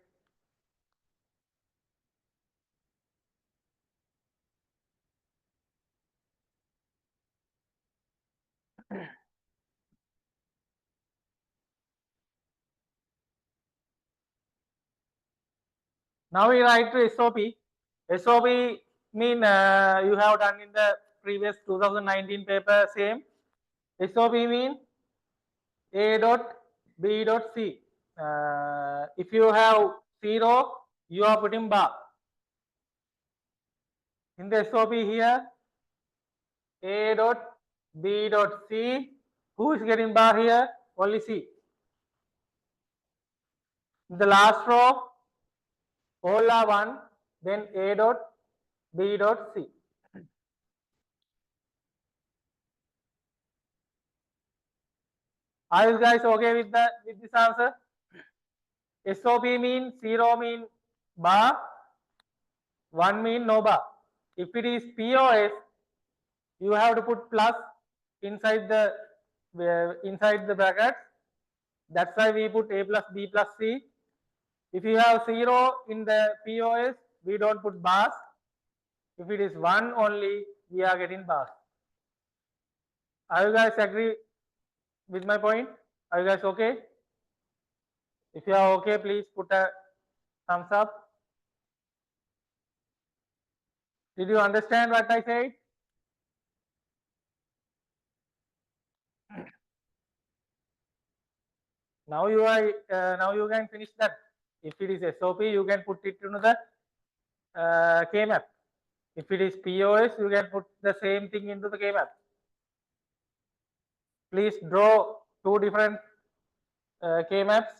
S1: Now we write to SOP. SOP mean you have done in the previous 2019 paper same. SOP mean A dot B dot C. If you have 0, you are putting bar. In the SOP here, A dot B dot C. Who is getting bar here? Only C. In the last row, all are 1. Then A dot B dot C. Are you guys okay with this answer? SOP mean 0 mean bar, 1 mean no bar. If it is POS, you have to put plus inside the bracket. That's why we put A plus B plus C. If you have 0 in the POS, we don't put bars. If it is 1 only, we are getting bars. Are you guys agree with my point? Are you guys okay? If you are okay, please put a thumbs up. Did you understand what I said? Now you are now you can finish that. If it is SOP, you can put it into the K-map. If it is POS, you can put the same thing into the K-map. Please draw two different K-maps.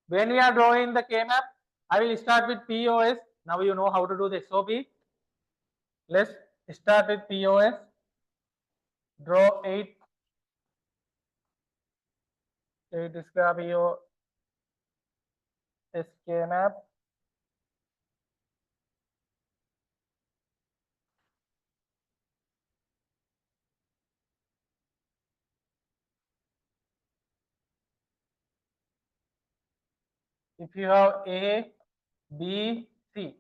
S1: When we are drawing the K-map, I will start with POS. Now you know how to do the SOP. Let's start with POS. Draw 8 square POS K-map. If you have A, B, C.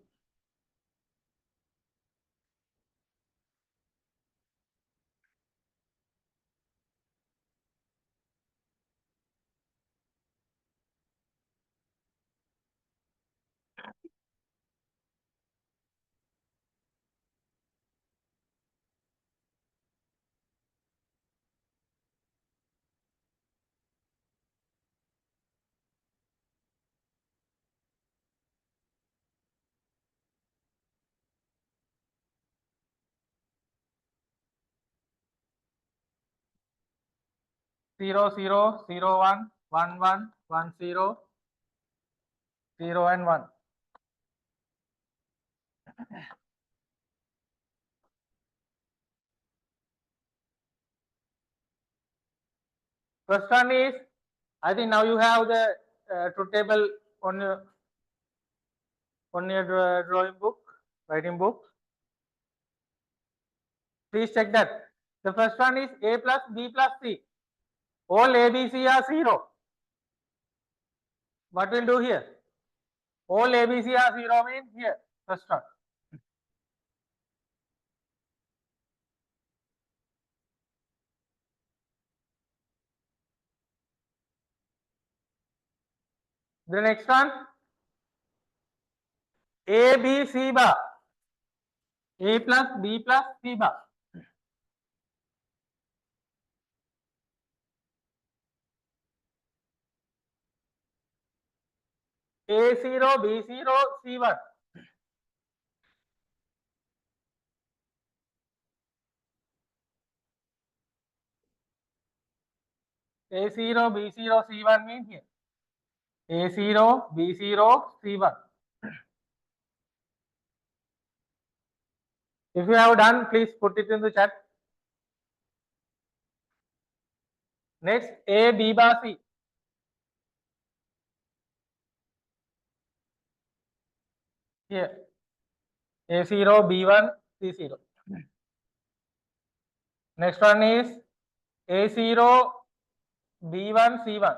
S1: Zero, zero, zero, 1, 1, 1, 1, 0, 0 and 1. First one is, I think now you have the truth table on your drawing book, writing book. Please check that. The first one is A plus B plus C. All A, B, C are 0. What we'll do here? All A, B, C are 0 means here. First one. The next one, A, B, C bar. A plus B plus C bar. A0, B0, C1. A0, B0, C1 means here. A0, B0, C1. If you have done, please put it in the chat. Next, A, B bar, C. Here. A0, B1, C0. Next one is A0, B1, C1.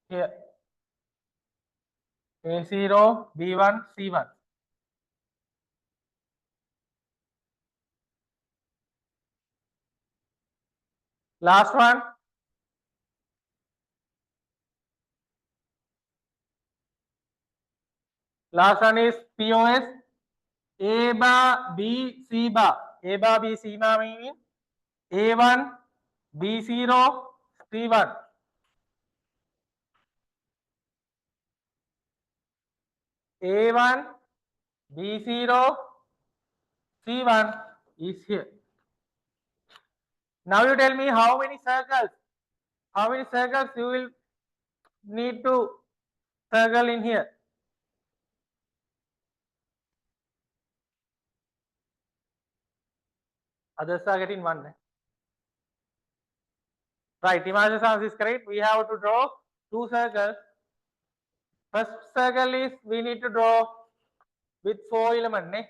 S1: Here. A0, B1, C1. Last one. Last one is POS. A bar, B, C bar. A bar, B, C bar meaning A1, B0, C1. A1, B0, C1 is here. Now you tell me how many circles you will need to circle in here. Others are getting 1. Right, Himanshu Sans is correct. We have to draw 2 circles. First circle is we need to draw with 4 elements.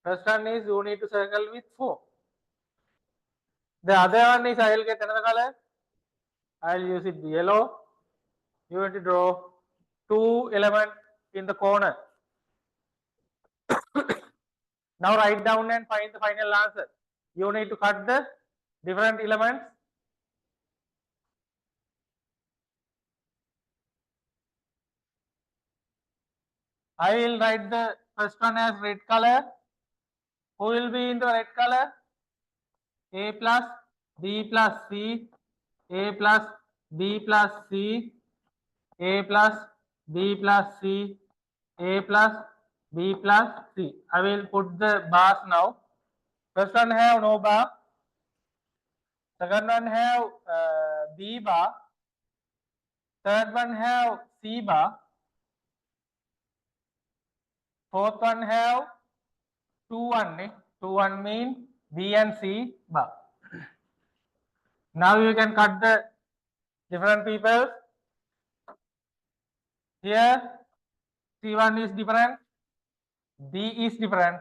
S1: First one is you need to circle with 4. The other one is I will get another color. I will use it yellow. You have to draw 2 elements in the corner. Now write down and find the final answer. You need to cut the different elements. I will write the first one as red color. Who will be in the red color? A plus B plus C, A plus B plus C, A plus B plus C, A plus B plus C. I will put the bars now. First one have no bar. Second one have B bar. Third one have C bar. Fourth one have 2 1. 2 1 mean B and C bar. Now you can cut the different people. Here C1 is different, B is different.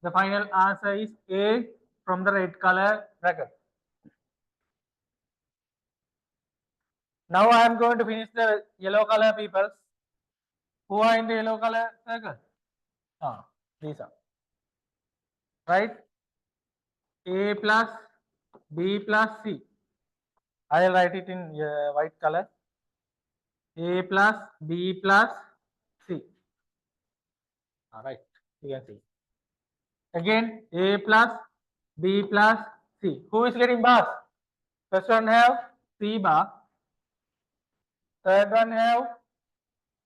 S1: The final answer is A from the red color bracket. Now I am going to finish the yellow color people. Who are in the yellow color circle? These are. Right? A plus B plus C. I will write it in white color. A plus B plus C. Alright, you can see. Again, A plus B plus C. Who is getting bars? First one have C bar. Third one have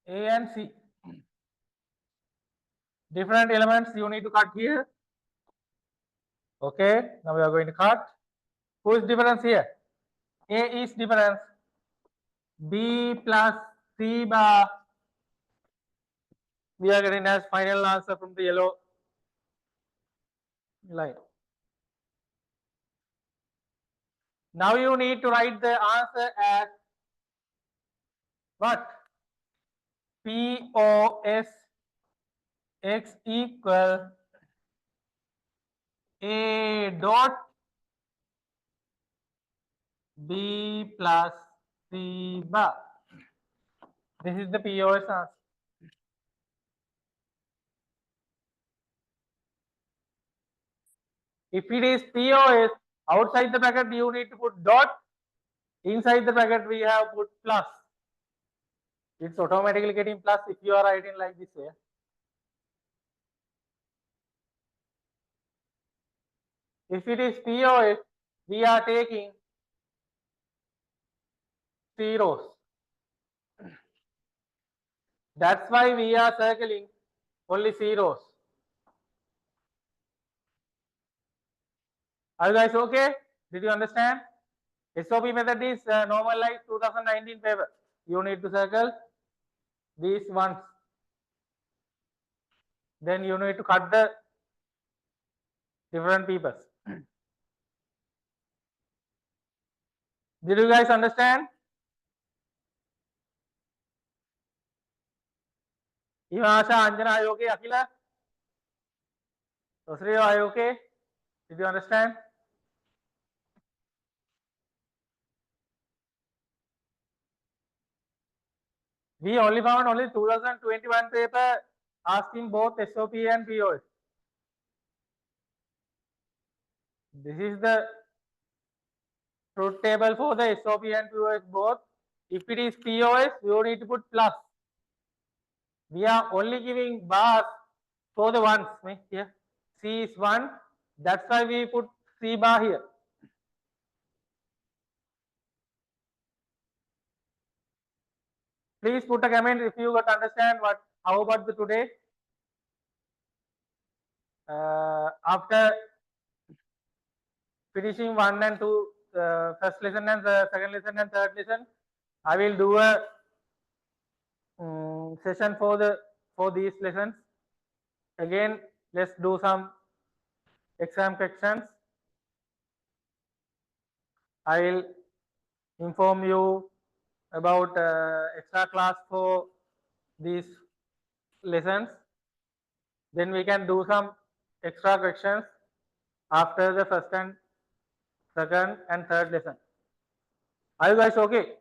S1: A and C. Different elements you need to cut here. Okay, now we are going to cut. Who is difference here? A is difference. B plus C bar. We are getting as final answer from the yellow line. Now you need to write the answer as what? POS X equal A dot B plus C bar. This is the POS answer. If it is POS, outside the bracket you need to put dot. Inside the bracket we have put plus. It's automatically getting plus if you are writing like this way. If it is POS, we are taking zeros. That's why we are circling only zeros. Are you guys okay? Did you understand? SOP method is normalized 2019 paper. You need to circle these ones. Then you need to cut the different peoples. Did you guys understand? Imasha, Anjana, are you okay? Akila? Rosrio, are you okay? Did you understand? We only found only 2021 paper asking both SOP and POS. This is the truth table for the SOP and POS both. If it is POS, you need to put plus. We are only giving bars for the ones. Here, C is 1. That's why we put C bar here. Please put a comment if you got understand what. How about the today? After finishing 1 and 2, first lesson and the second lesson and third lesson, I will do a session for these lessons. Again, let's do some exam questions. I will inform you about extra class for these lessons. Then we can do some extra questions after the first and second and third lesson. Are you guys okay?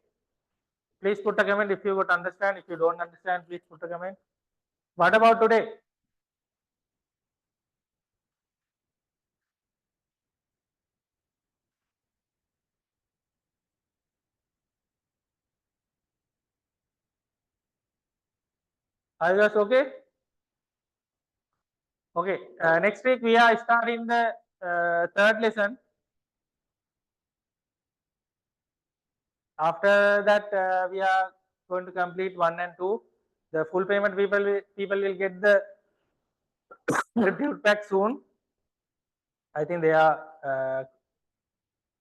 S1: Please put a comment if you would understand. If you don't understand, please put a comment. What about today? Are you guys okay? Okay. Next week we are starting the third lesson. After that, we are going to complete 1 and 2. The full payment people will get the repute back soon. I think they are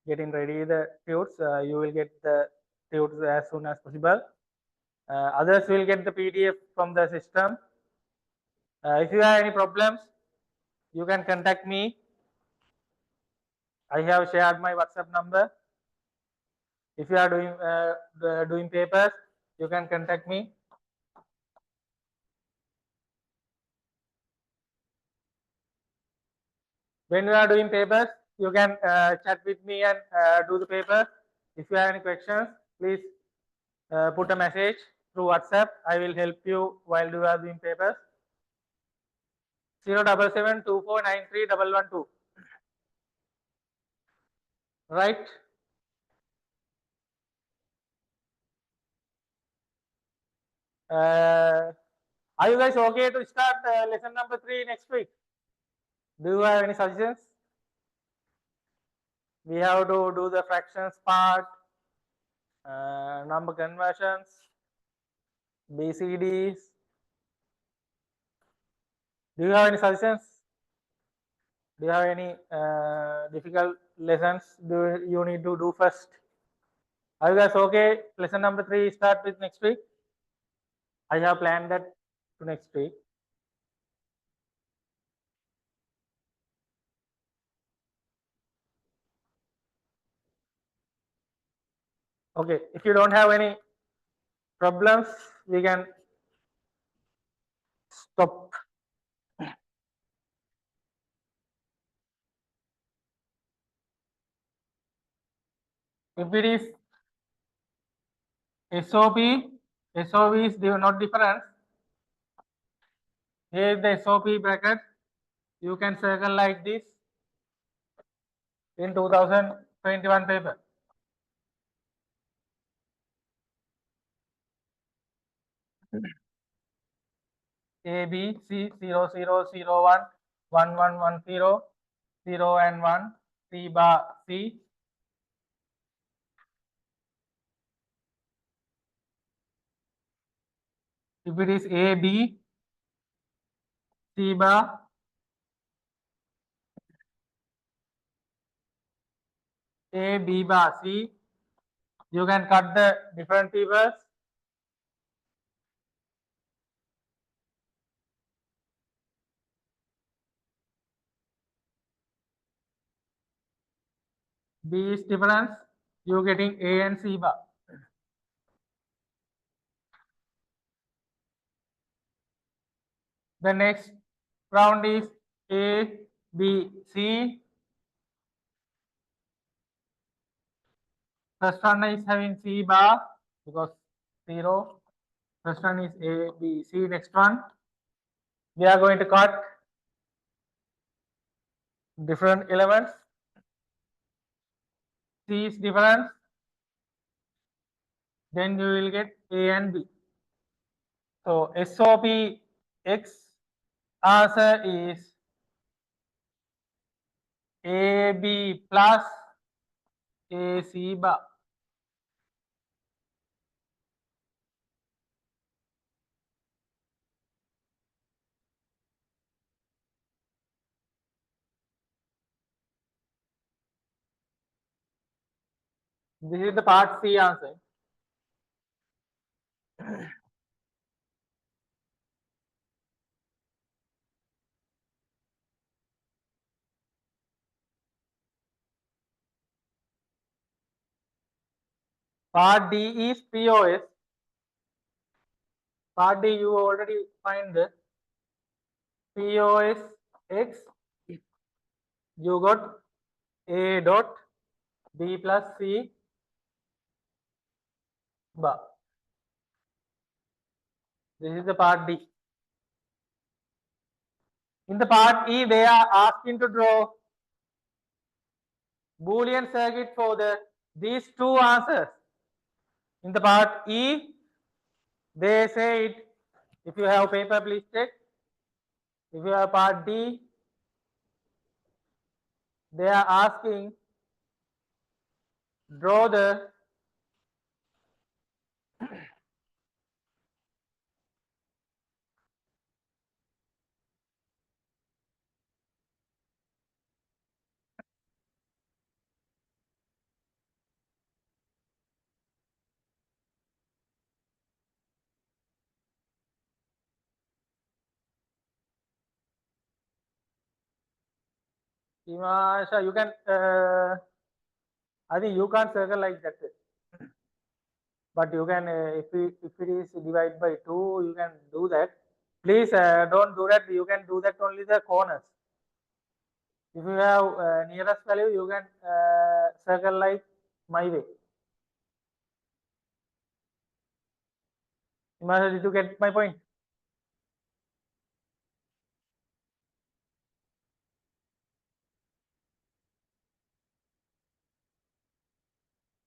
S1: getting ready the tutes. You will get the tutes as soon as possible. Others will get the PDF from the system. If you have any problems, you can contact me. I have shared my WhatsApp number. If you are doing papers, you can contact me. When you are doing papers, you can chat with me and do the paper. If you have any questions, please put a message through WhatsApp. I will help you while you are doing papers. 07724931112. Right? Are you guys okay to start lesson number 3 next week? Do you have any suggestions? We have to do the fractions part, number conversions, BCDs. Do you have any suggestions? Do you have any difficult lessons you need to do first? Are you guys okay? Lesson number 3 start with next week. I have planned that to next week. Okay, if you don't have any problems, we can stop. If it is SOP is not different. Here is the SOP bracket. You can circle like this in 2021 paper. A, B, C, 0, 0, 0, 1, 1, 1, 1, 0, 0 and 1, C bar C. If it is A, B, C bar, A, B bar, C, you can cut the different fibers. B is difference, you getting A and C bar. The next round is A, B, C. First one is having C bar because 0. First one is A, B, C. Next one, we are going to cut different elements. C is difference. Then you will get A and B. So SOP X answer is AB plus AC bar. This is the part C answer. Part D is POS. Part D you already find the POS X. You got A dot B plus C bar. This is the part D. In the part E, they are asking to draw Boolean circuit for these two answers. In the part E, they say it. If you have paper, please check. If you have part D, they are asking draw the Himasha, you can I think you can't circle like that, but you can if it is divided by 2, you can do that. Please don't do that. You can do that only the corners. If you have nearest value, you can circle like my way. Himasha, did you get my point?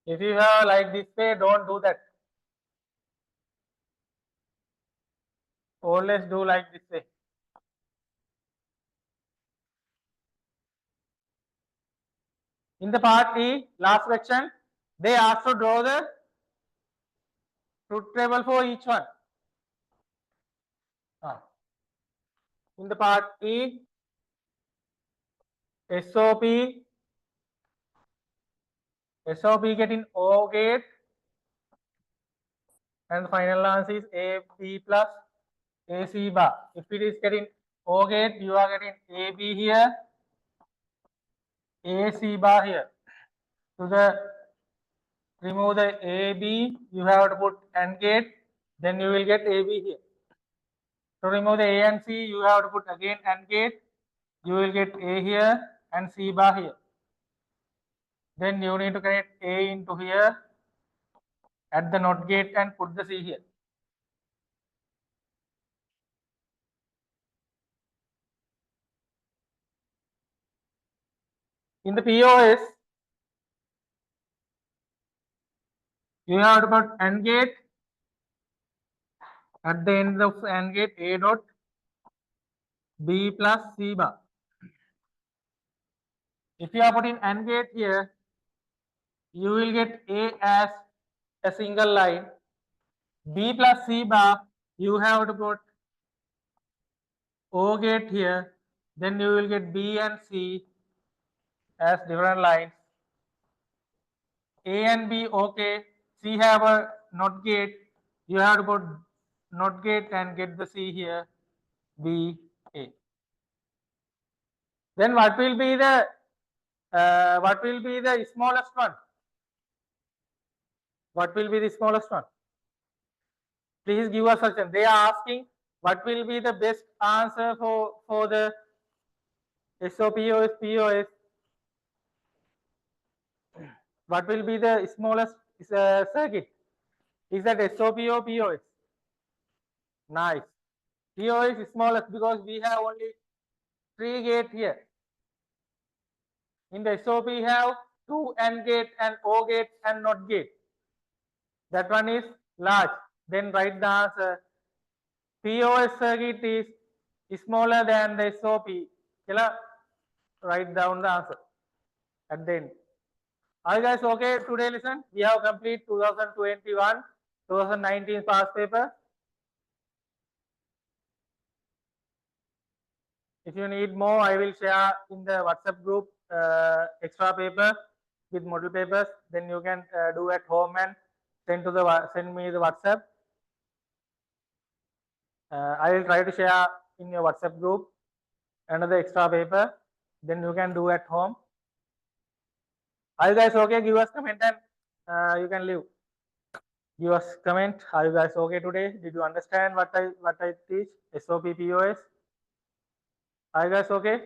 S1: If you have like this way, don't do that. Always do like this way. In the part E, last section, they ask to draw the truth table for each one. In the part E, SOP getting O gate, and the final answer is AB plus AC bar. If it is getting O gate, you are getting AB here, AC bar here. To remove the AB, you have to put AND gate, then you will get AB here. To remove the A and C, you have to put again AND gate, you will get A here and C bar here. Then you need to connect A into here at the NOT gate and put the C here. In the POS, you have to put AND gate at the end of AND gate A dot B plus C bar. If you are putting AND gate here, you will get A as a single line. B plus C bar, you have to put O gate here, then you will get B and C as different lines. A and B, okay. C have a NOT gate, you have to put NOT gate and get the C here, B, A. Then what will be the smallest one? What will be the smallest one? Please give us a suggestion. They are asking what will be the best answer for the SOPOS POS. What will be the smallest circuit? Is that SOP or POS? Nice. POS is smallest because we have only 3 gate here. In the SOP we have 2 AND gate and O gate and NOT gate. That one is large. Then write the answer. POS circuit is smaller than the SOP. Write down the answer at the end. Are you guys okay today? Listen, we have complete 2021-2019 past paper. If you need more, I will share in the WhatsApp group extra paper with model papers. Then you can do at home and send me the WhatsApp. I will try to share in your WhatsApp group another extra paper. Then you can do at home. Are you guys okay? Give us comment and you can leave. Give us comment. Are you guys okay today? Did you understand what I teach? SOP POS. Are you guys okay?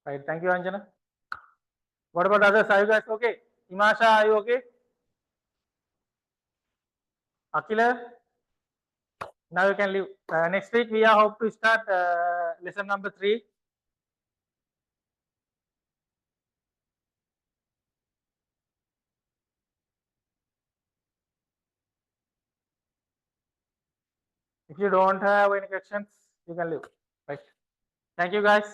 S1: Right. Thank you, Anjana. What about others? Are you guys okay? Imasha, are you okay? Akila, now you can leave. Next week we are hope to start lesson number 3. If you don't have any questions, you can leave. Right. Thank you, guys.